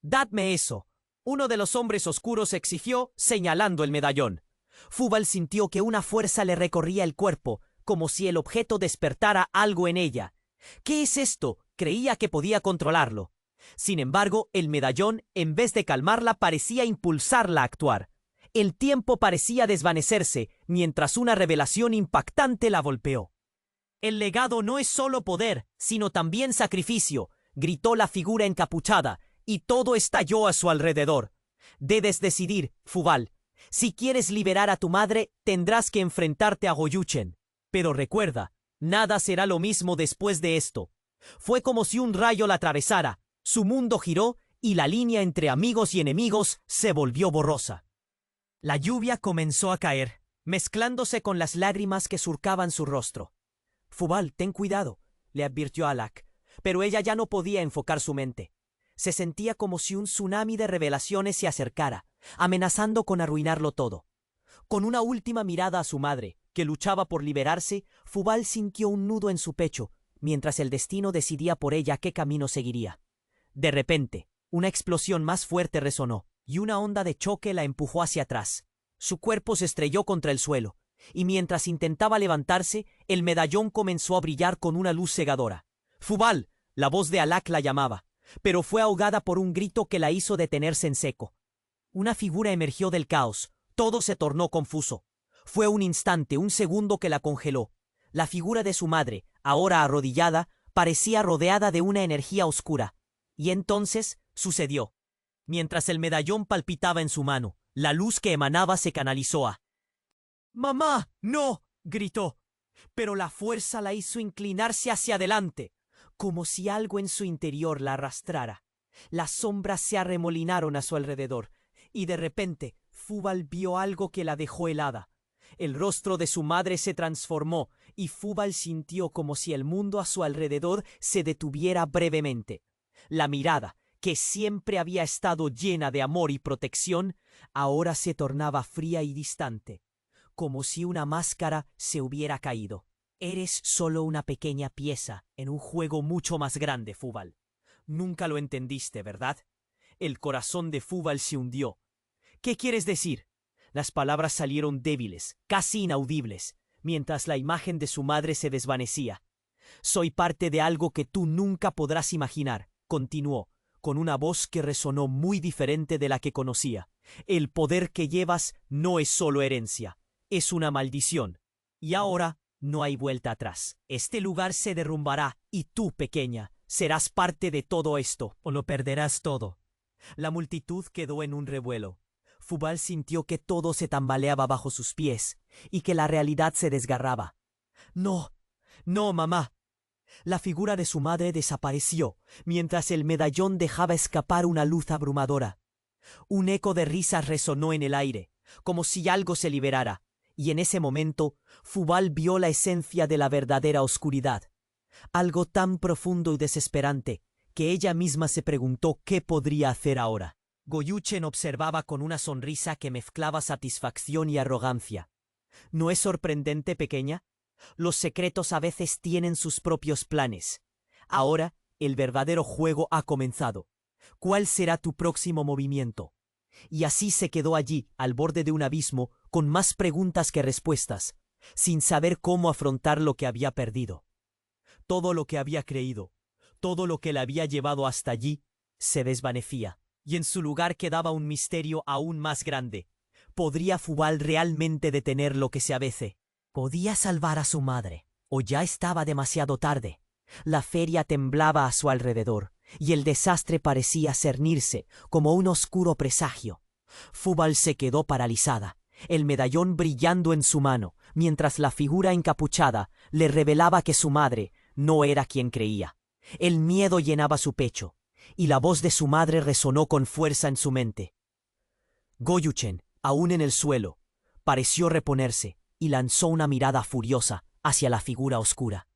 «Dadme eso», uno de los hombres oscuros exigió, señalando el medallón. Fubal sintió que una fuerza le recorría el cuerpo, como si el objeto despertara algo en ella. «¿Qué es esto?», creía que podía controlarlo. Sin embargo, el medallón, en vez de calmarla, parecía impulsarla a actuar. El tiempo parecía desvanecerse, mientras una revelación impactante la golpeó. «El legado no es solo poder, sino también sacrificio», gritó la figura encapuchada, y todo estalló a su alrededor. «Debes decidir, Fubal. Si quieres liberar a tu madre, tendrás que enfrentarte a Goyuchen. Pero recuerda, nada será lo mismo después de esto». Fue como si un rayo la atravesara. Su mundo giró y la línea entre amigos y enemigos se volvió borrosa. La lluvia comenzó a caer, mezclándose con las lágrimas que surcaban su rostro. «Fubal, ten cuidado», le advirtió Alak, pero ella ya no podía enfocar su mente. Se sentía como si un tsunami de revelaciones se acercara, amenazando con arruinarlo todo. Con una última mirada a su madre, que luchaba por liberarse, Fubal sintió un nudo en su pecho, mientras el destino decidía por ella qué camino seguiría. De repente, una explosión más fuerte resonó, y una onda de choque la empujó hacia atrás. Su cuerpo se estrelló contra el suelo, y mientras intentaba levantarse, el medallón comenzó a brillar con una luz cegadora. «Fubal», la voz de Alak la llamaba, pero fue ahogada por un grito que la hizo detenerse en seco. Una figura emergió del caos. Todo se tornó confuso. Fue un instante, un segundo que la congeló. La figura de su madre, ahora arrodillada, parecía rodeada de una energía oscura. Y entonces sucedió. Mientras el medallón palpitaba en su mano, la luz que emanaba se canalizó a... «¡Mamá, no!», gritó. Pero la fuerza la hizo inclinarse hacia adelante, como si algo en su interior la arrastrara. Las sombras se arremolinaron a su alrededor, y de repente Fubal vio algo que la dejó helada. El rostro de su madre se transformó y Fúbal sintió como si el mundo a su alrededor se detuviera brevemente. La mirada, que siempre había estado llena de amor y protección, ahora se tornaba fría y distante, como si una máscara se hubiera caído. Eres solo una pequeña pieza en un juego mucho más grande, Fúbal. Nunca lo entendiste, ¿verdad? El corazón de Fúbal se hundió. ¿Qué quieres decir? Las palabras salieron débiles, casi inaudibles, mientras la imagen de su madre se desvanecía. Soy parte de algo que tú nunca podrás imaginar, continuó, con una voz que resonó muy diferente de la que conocía. El poder que llevas no es solo herencia, es una maldición. Y ahora no hay vuelta atrás. Este lugar se derrumbará y tú, pequeña, serás parte de todo esto, o lo perderás todo. La multitud quedó en un revuelo. Fúbal sintió que todo se tambaleaba bajo sus pies y que la realidad se desgarraba. No, no, mamá. La figura de su madre desapareció mientras el medallón dejaba escapar una luz abrumadora. Un eco de risas resonó en el aire, como si algo se liberara, y en ese momento Fúbal vio la esencia de la verdadera oscuridad. Algo tan profundo y desesperante que ella misma se preguntó qué podría hacer ahora. Goyuchen observaba con una sonrisa que mezclaba satisfacción y arrogancia. ¿No es sorprendente, pequeña? Los secretos a veces tienen sus propios planes. Ahora, el verdadero juego ha comenzado. ¿Cuál será tu próximo movimiento? Y así se quedó allí, al borde de un abismo, con más preguntas que respuestas, sin saber cómo afrontar lo que había perdido. Todo lo que había creído, todo lo que la había llevado hasta allí, se desvanecía, y en su lugar quedaba un misterio aún más grande. ¿Podría Fúbal realmente detener lo que se avece? ¿Podía salvar a su madre? ¿O ya estaba demasiado tarde? La feria temblaba a su alrededor, y el desastre parecía cernirse como un oscuro presagio. Fúbal se quedó paralizada, el medallón brillando en su mano, mientras la figura encapuchada le revelaba que su madre no era quien creía. El miedo llenaba su pecho, y la voz de su madre resonó con fuerza en su mente. Goyuchen, aún en el suelo, pareció reponerse y lanzó una mirada furiosa hacia la figura oscura.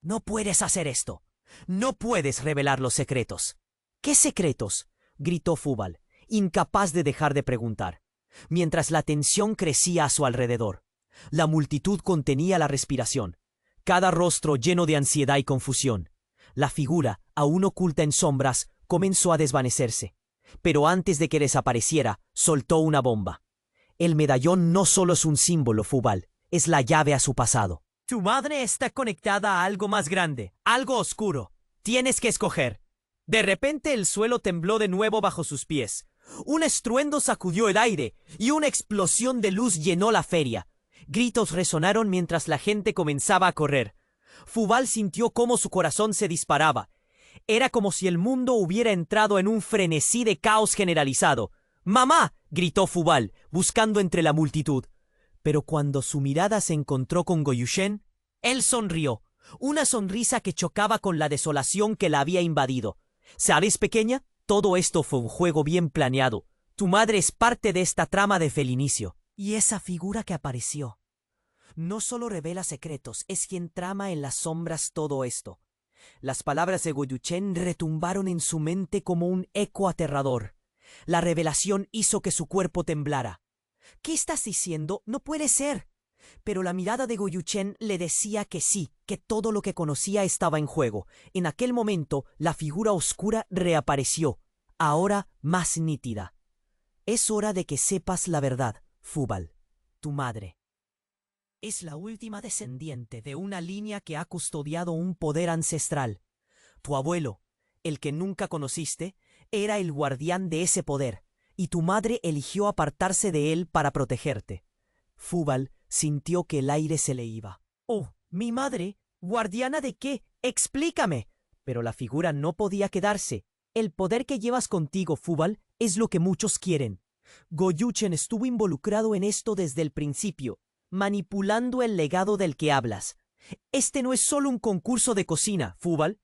«No puedes hacer esto. No puedes revelar los secretos». «¿Qué secretos?», gritó Fúbal, incapaz de dejar de preguntar, mientras la tensión crecía a su alrededor. La multitud contenía la respiración, cada rostro lleno de ansiedad y confusión. La figura, aún oculta en sombras, comenzó a desvanecerse, pero antes de que desapareciera, soltó una bomba. El medallón no solo es un símbolo, Fúbal, es la llave a su pasado. Tu madre está conectada a algo más grande, algo oscuro. Tienes que escoger. De repente el suelo tembló de nuevo bajo sus pies. Un estruendo sacudió el aire y una explosión de luz llenó la feria. Gritos resonaron mientras la gente comenzaba a correr. Fúbal sintió cómo su corazón se disparaba. Era como si el mundo hubiera entrado en un frenesí de caos generalizado. «¡Mamá!», gritó Fúbal, buscando entre la multitud. Pero cuando su mirada se encontró con Goyuchen, él sonrió, una sonrisa que chocaba con la desolación que la había invadido. «¿Sabes, pequeña? Todo esto fue un juego bien planeado. Tu madre es parte de esta trama desde el inicio». Y esa figura que apareció no solo revela secretos, es quien trama en las sombras todo esto. Las palabras de Goyuchen retumbaron en su mente como un eco aterrador. La revelación hizo que su cuerpo temblara. «¿Qué estás diciendo? No puede ser». Pero la mirada de Goyuchen le decía que sí, que todo lo que conocía estaba en juego. En aquel momento, la figura oscura reapareció, ahora más nítida. «Es hora de que sepas la verdad, Fúbal. Tu madre es la última descendiente de una línea que ha custodiado un poder ancestral. Tu abuelo, el que nunca conociste, era el guardián de ese poder, y tu madre eligió apartarse de él para protegerte». Fúbal sintió que el aire se le iba. «Oh, ¿mi madre? ¿Guardiana de qué? Explícame». Pero la figura no podía quedarse. «El poder que llevas contigo, Fúbal, es lo que muchos quieren. Goyuchen estuvo involucrado en esto desde el principio, manipulando el legado del que hablas. Este no es solo un concurso de cocina, Fúbal.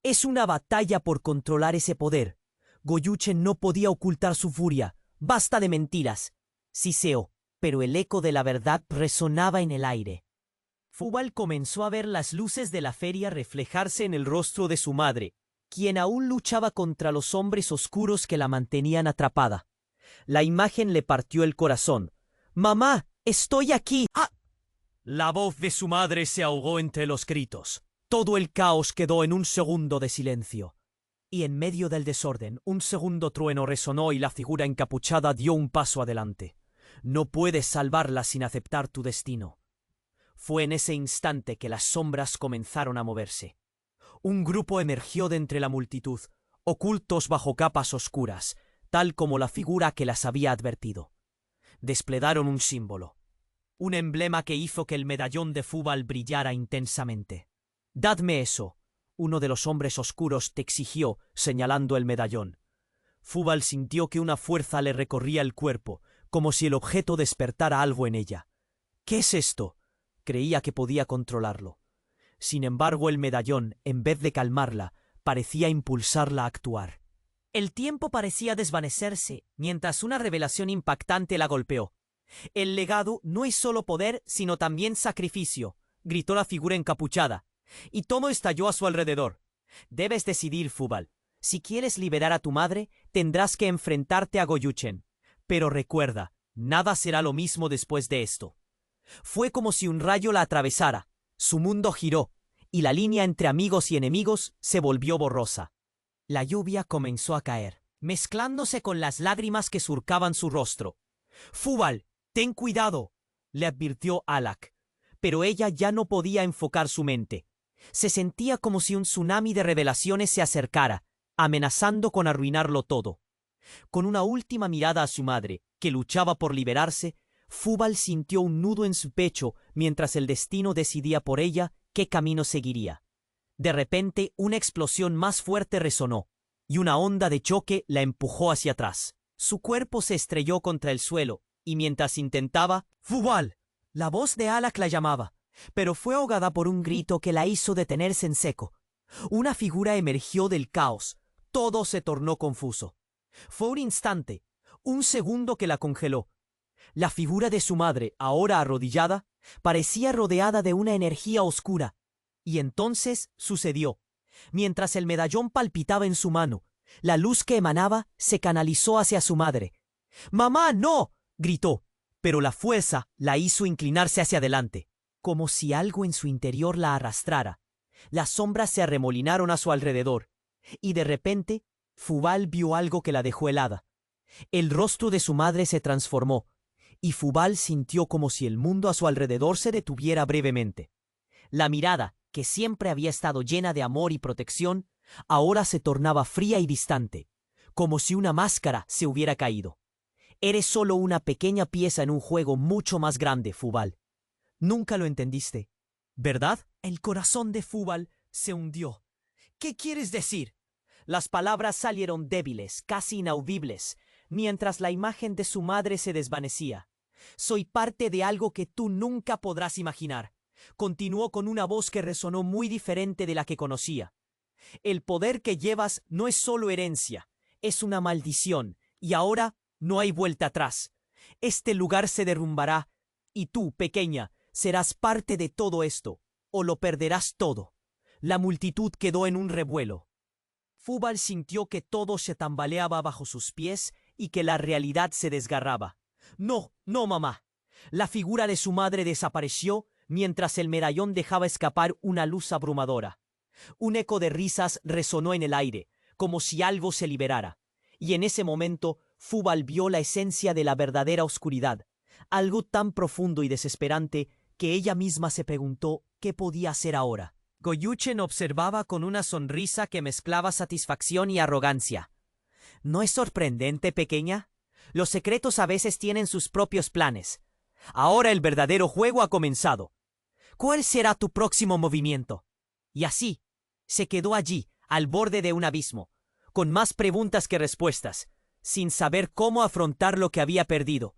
Es una batalla por controlar ese poder». Goyuchen no podía ocultar su furia. «Basta de mentiras». Siseó, pero el eco de la verdad resonaba en el aire. Fúbal comenzó a ver las luces de la feria reflejarse en el rostro de su madre, quien aún luchaba contra los hombres oscuros que la mantenían atrapada. La imagen le partió el corazón. «¡Mamá, estoy aquí!» ¡Ah! La voz de su madre se ahogó entre los gritos. Todo el caos quedó en un segundo de silencio. Y en medio del desorden, un segundo trueno resonó y la figura encapuchada dio un paso adelante. «No puedes salvarla sin aceptar tu destino». Fue en ese instante que las sombras comenzaron a moverse. Un grupo emergió de entre la multitud, ocultos bajo capas oscuras, tal como la figura que las había advertido. Desplegaron un símbolo, un emblema que hizo que el medallón de Fúbal brillara intensamente. «Dadme eso», uno de los hombres oscuros te exigió, señalando el medallón. Fúbal sintió que una fuerza le recorría el cuerpo, como si el objeto despertara algo en ella. «¿Qué es esto?». Creía que podía controlarlo. Sin embargo, el medallón, en vez de calmarla, parecía impulsarla a actuar. El tiempo parecía desvanecerse, mientras una revelación impactante la golpeó. «El legado no es solo poder, sino también sacrificio», gritó la figura encapuchada, y todo estalló a su alrededor. «Debes decidir, Fúbal. Si quieres liberar a tu madre, tendrás que enfrentarte a Goyuchen. Pero recuerda, nada será lo mismo después de esto». Fue como si un rayo la atravesara. Su mundo giró, y la línea entre amigos y enemigos se volvió borrosa. La lluvia comenzó a caer, mezclándose con las lágrimas que surcaban su rostro. «Fúbal, ten cuidado», le advirtió Alak. Pero ella ya no podía enfocar su mente. Se sentía como si un tsunami de revelaciones se acercara, amenazando con arruinarlo todo. Con una última mirada a su madre, que luchaba por liberarse, Fúbal sintió un nudo en su pecho mientras el destino decidía por ella qué camino seguiría. De repente, una explosión más fuerte resonó, y una onda de choque la empujó hacia atrás. Su cuerpo se estrelló contra el suelo, y mientras intentaba, «¡Fúbal!», la voz de Alak la llamaba, pero fue ahogada por un grito que la hizo detenerse en seco. Una figura emergió del caos. Todo se tornó confuso. Fue un instante, un segundo que la congeló. La figura de su madre, ahora arrodillada, parecía rodeada de una energía oscura. Y entonces sucedió. Mientras el medallón palpitaba en su mano, la luz que emanaba se canalizó hacia su madre. «¡Mamá, no!», gritó, pero la fuerza la hizo inclinarse hacia adelante, como si algo en su interior la arrastrara. Las sombras se arremolinaron a su alrededor, y de repente, Fúbal vio algo que la dejó helada. El rostro de su madre se transformó, y Fúbal sintió como si el mundo a su alrededor se detuviera brevemente. La mirada, que siempre había estado llena de amor y protección, ahora se tornaba fría y distante, como si una máscara se hubiera caído. «Eres solo una pequeña pieza en un juego mucho más grande, Fúbal. Nunca lo entendiste, ¿verdad?». El corazón de Fúbal se hundió. «¿Qué quieres decir?». Las palabras salieron débiles, casi inaudibles, mientras la imagen de su madre se desvanecía. «Soy parte de algo que tú nunca podrás imaginar», continuó con una voz que resonó muy diferente de la que conocía. «El poder que llevas no es solo herencia, es una maldición, y ahora no hay vuelta atrás. Este lugar se derrumbará, y tú, pequeña, serás parte de todo esto, o lo perderás todo». La multitud quedó en un revuelo. Fúbal sintió que todo se tambaleaba bajo sus pies y que la realidad se desgarraba. «No, no, mamá». La figura de su madre desapareció mientras el medallón dejaba escapar una luz abrumadora. Un eco de risas resonó en el aire, como si algo se liberara. Y en ese momento, Fúbal vio la esencia de la verdadera oscuridad, algo tan profundo y desesperante que ella misma se preguntó qué podía hacer ahora. Goyuchen observaba con una sonrisa que mezclaba satisfacción y arrogancia. «¿No es sorprendente, pequeña? Los secretos a veces tienen sus propios planes. Ahora el verdadero juego ha comenzado. ¿Cuál será tu próximo movimiento?». Y así, se quedó allí, al borde de un abismo, con más preguntas que respuestas, sin saber cómo afrontar lo que había perdido.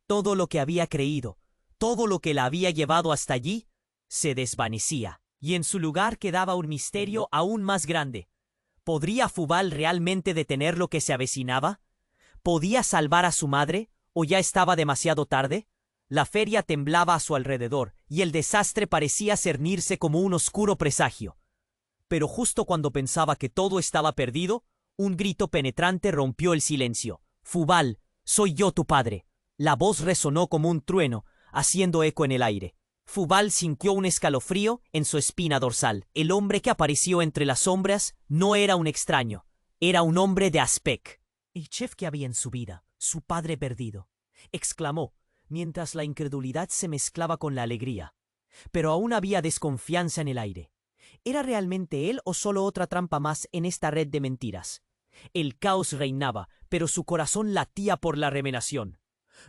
Todo lo que había creído, todo lo que la había llevado hasta allí, se desvanecía, y en su lugar quedaba un misterio aún más grande. ¿Podría Fúbal realmente detener lo que se avecinaba? ¿Podía salvar a su madre, o ya estaba demasiado tarde? La feria temblaba a su alrededor, y el desastre parecía cernirse como un oscuro presagio. Pero justo cuando pensaba que todo estaba perdido, un grito penetrante rompió el silencio. «Fubal, soy yo tu padre». La voz resonó como un trueno, haciendo eco en el aire. Fubal sintió un escalofrío en su espina dorsal. El hombre que apareció entre las sombras no era un extraño, era un hombre de Aspec. El chef que había en su vida, su padre perdido, exclamó, mientras la incredulidad se mezclaba con la alegría. Pero aún había desconfianza en el aire. ¿Era realmente él o solo otra trampa más en esta red de mentiras? El caos reinaba, pero su corazón latía por la revelación.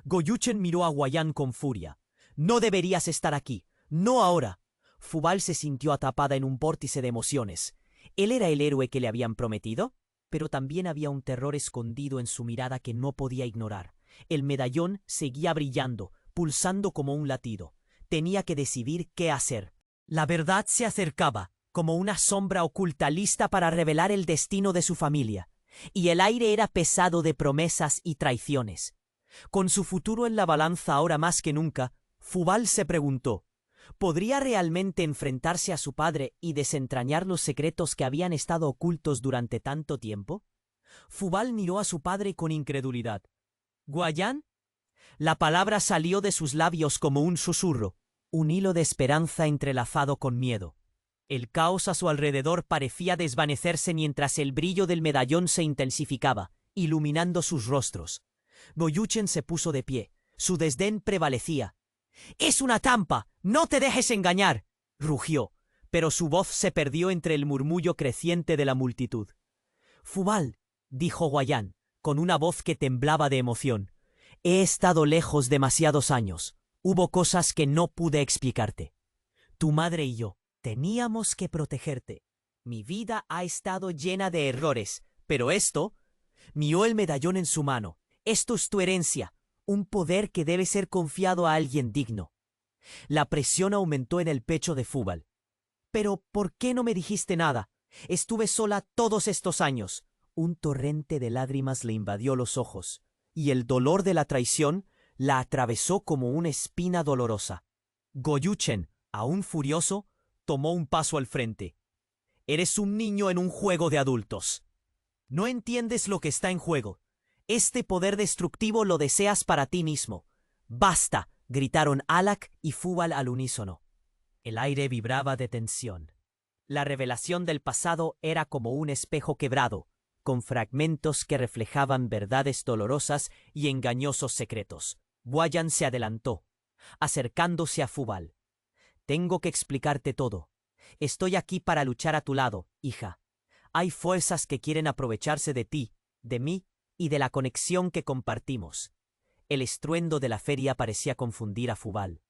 Goyuchen miró a Guayán con furia. «No deberías estar aquí, no ahora». Fubal se sintió atrapada en un vórtice de emociones. ¿Él era el héroe que le habían prometido? Pero también había un terror escondido en su mirada que no podía ignorar. El medallón seguía brillando, pulsando como un latido. Tenía que decidir qué hacer. La verdad se acercaba, como una sombra oculta lista para revelar el destino de su familia. Y el aire era pesado de promesas y traiciones. Con su futuro en la balanza ahora más que nunca, Fubal se preguntó, ¿podría realmente enfrentarse a su padre y desentrañar los secretos que habían estado ocultos durante tanto tiempo? Fubal miró a su padre con incredulidad. «¿Guayán?» La palabra salió de sus labios como un susurro, un hilo de esperanza entrelazado con miedo. El caos a su alrededor parecía desvanecerse mientras el brillo del medallón se intensificaba, iluminando sus rostros. Goyuchen se puso de pie. Su desdén prevalecía. «¡Es una trampa! ¡No te dejes engañar!», rugió, pero su voz se perdió entre el murmullo creciente de la multitud. «Fubal», dijo Guayán, con una voz que temblaba de emoción, «he estado lejos demasiados años. Hubo cosas que no pude explicarte. Tu madre y yo teníamos que protegerte. Mi vida ha estado llena de errores, pero esto...» Mió el medallón en su mano. «Esto es tu herencia, un poder que debe ser confiado a alguien digno». La presión aumentó en el pecho de Fubal. «¿Pero por qué no me dijiste nada? Estuve sola todos estos años». Un torrente de lágrimas le invadió los ojos, y el dolor de la traición la atravesó como una espina dolorosa. Goyuchen, aún furioso, tomó un paso al frente. «Eres un niño en un juego de adultos. No entiendes lo que está en juego. Este poder destructivo lo deseas para ti mismo. ¡Basta!», gritaron Alak y Fubal al unísono. El aire vibraba de tensión. La revelación del pasado era como un espejo quebrado, con fragmentos que reflejaban verdades dolorosas y engañosos secretos. Guayán se adelantó, acercándose a Fubal. «Tengo que explicarte todo. Estoy aquí para luchar a tu lado, hija. Hay fuerzas que quieren aprovecharse de ti, de mí y de la conexión que compartimos». El estruendo de la feria parecía confundir a Fubal.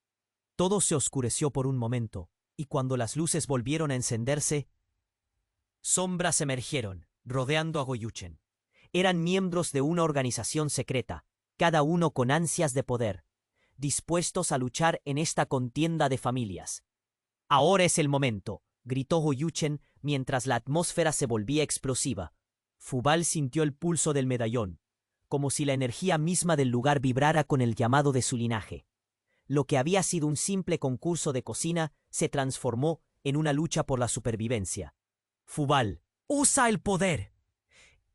Todo se oscureció por un momento, y cuando las luces volvieron a encenderse, sombras emergieron, rodeando a Goyuchen. Eran miembros de una organización secreta, cada uno con ansias de poder, dispuestos a luchar en esta contienda de familias. «Ahora es el momento», gritó Goyuchen mientras la atmósfera se volvía explosiva. Fubal sintió el pulso del medallón, como si la energía misma del lugar vibrara con el llamado de su linaje. Lo que había sido un simple concurso de cocina se transformó en una lucha por la supervivencia. «Fubal, usa el poder».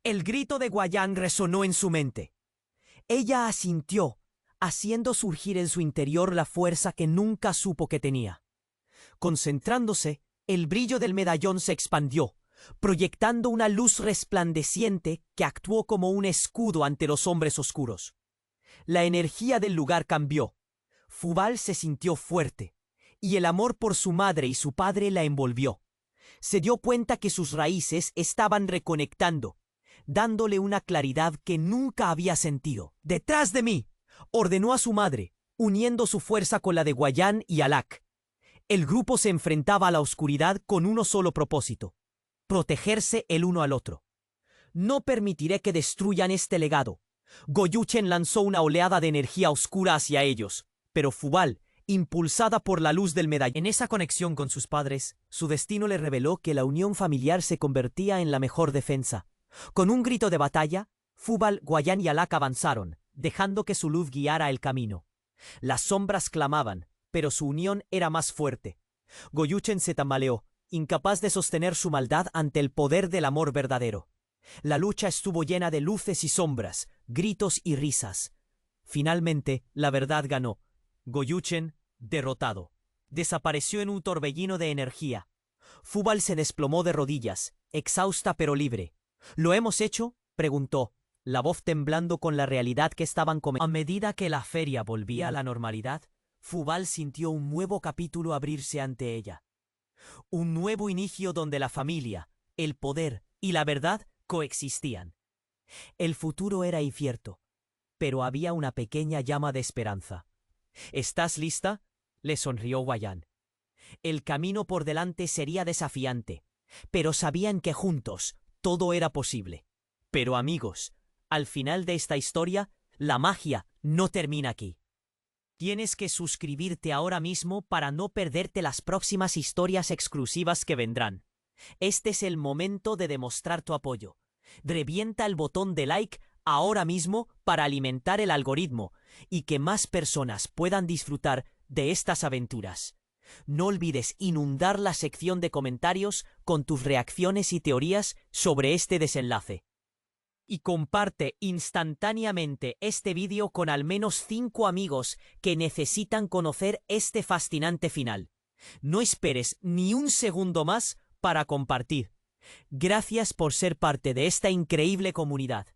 El grito de Guayán resonó en su mente. Ella asintió, haciendo surgir en su interior la fuerza que nunca supo que tenía. Concentrándose, el brillo del medallón se expandió, proyectando una luz resplandeciente que actuó como un escudo ante los hombres oscuros. La energía del lugar cambió. Fubal se sintió fuerte, y el amor por su madre y su padre la envolvió. Se dio cuenta que sus raíces estaban reconectando, dándole una claridad que nunca había sentido. «¡Detrás de mí!», ordenó a su madre, uniendo su fuerza con la de Guayán y Alak. El grupo se enfrentaba a la oscuridad con uno solo propósito: protegerse el uno al otro. «No permitiré que destruyan este legado». Goyuchen lanzó una oleada de energía oscura hacia ellos, pero Fubal, impulsada por la luz del medallón, en esa conexión con sus padres, su destino le reveló que la unión familiar se convertía en la mejor defensa. Con un grito de batalla, Fubal, Guayán y Alak avanzaron, dejando que su luz guiara el camino. Las sombras clamaban, pero su unión era más fuerte. Goyuchen se tambaleó, incapaz de sostener su maldad ante el poder del amor verdadero. La lucha estuvo llena de luces y sombras, gritos y risas. Finalmente, la verdad ganó. Goyuchen, derrotado, desapareció en un torbellino de energía. Fubal se desplomó de rodillas, exhausta pero libre. ¿Lo hemos hecho?, preguntó, la voz temblando con la realidad que estaban cometiendo. A medida que la feria volvía a la normalidad, Fubal sintió un nuevo capítulo abrirse ante ella. Un nuevo inicio donde la familia, el poder y la verdad coexistían. El futuro era incierto, pero había una pequeña llama de esperanza. ¿Estás lista?, le sonrió Guayán. El camino por delante sería desafiante, pero sabían que juntos todo era posible. Pero amigos, al final de esta historia, la magia no termina aquí. Tienes que suscribirte ahora mismo para no perderte las próximas historias exclusivas que vendrán. Este es el momento de demostrar tu apoyo. Revienta el botón de like ahora mismo para alimentar el algoritmo y que más personas puedan disfrutar de estas aventuras. No olvides inundar la sección de comentarios con tus reacciones y teorías sobre este desenlace. Y comparte instantáneamente este vídeo con al menos 5 amigos que necesitan conocer este fascinante final. No esperes ni un segundo más para compartir. Gracias por ser parte de esta increíble comunidad.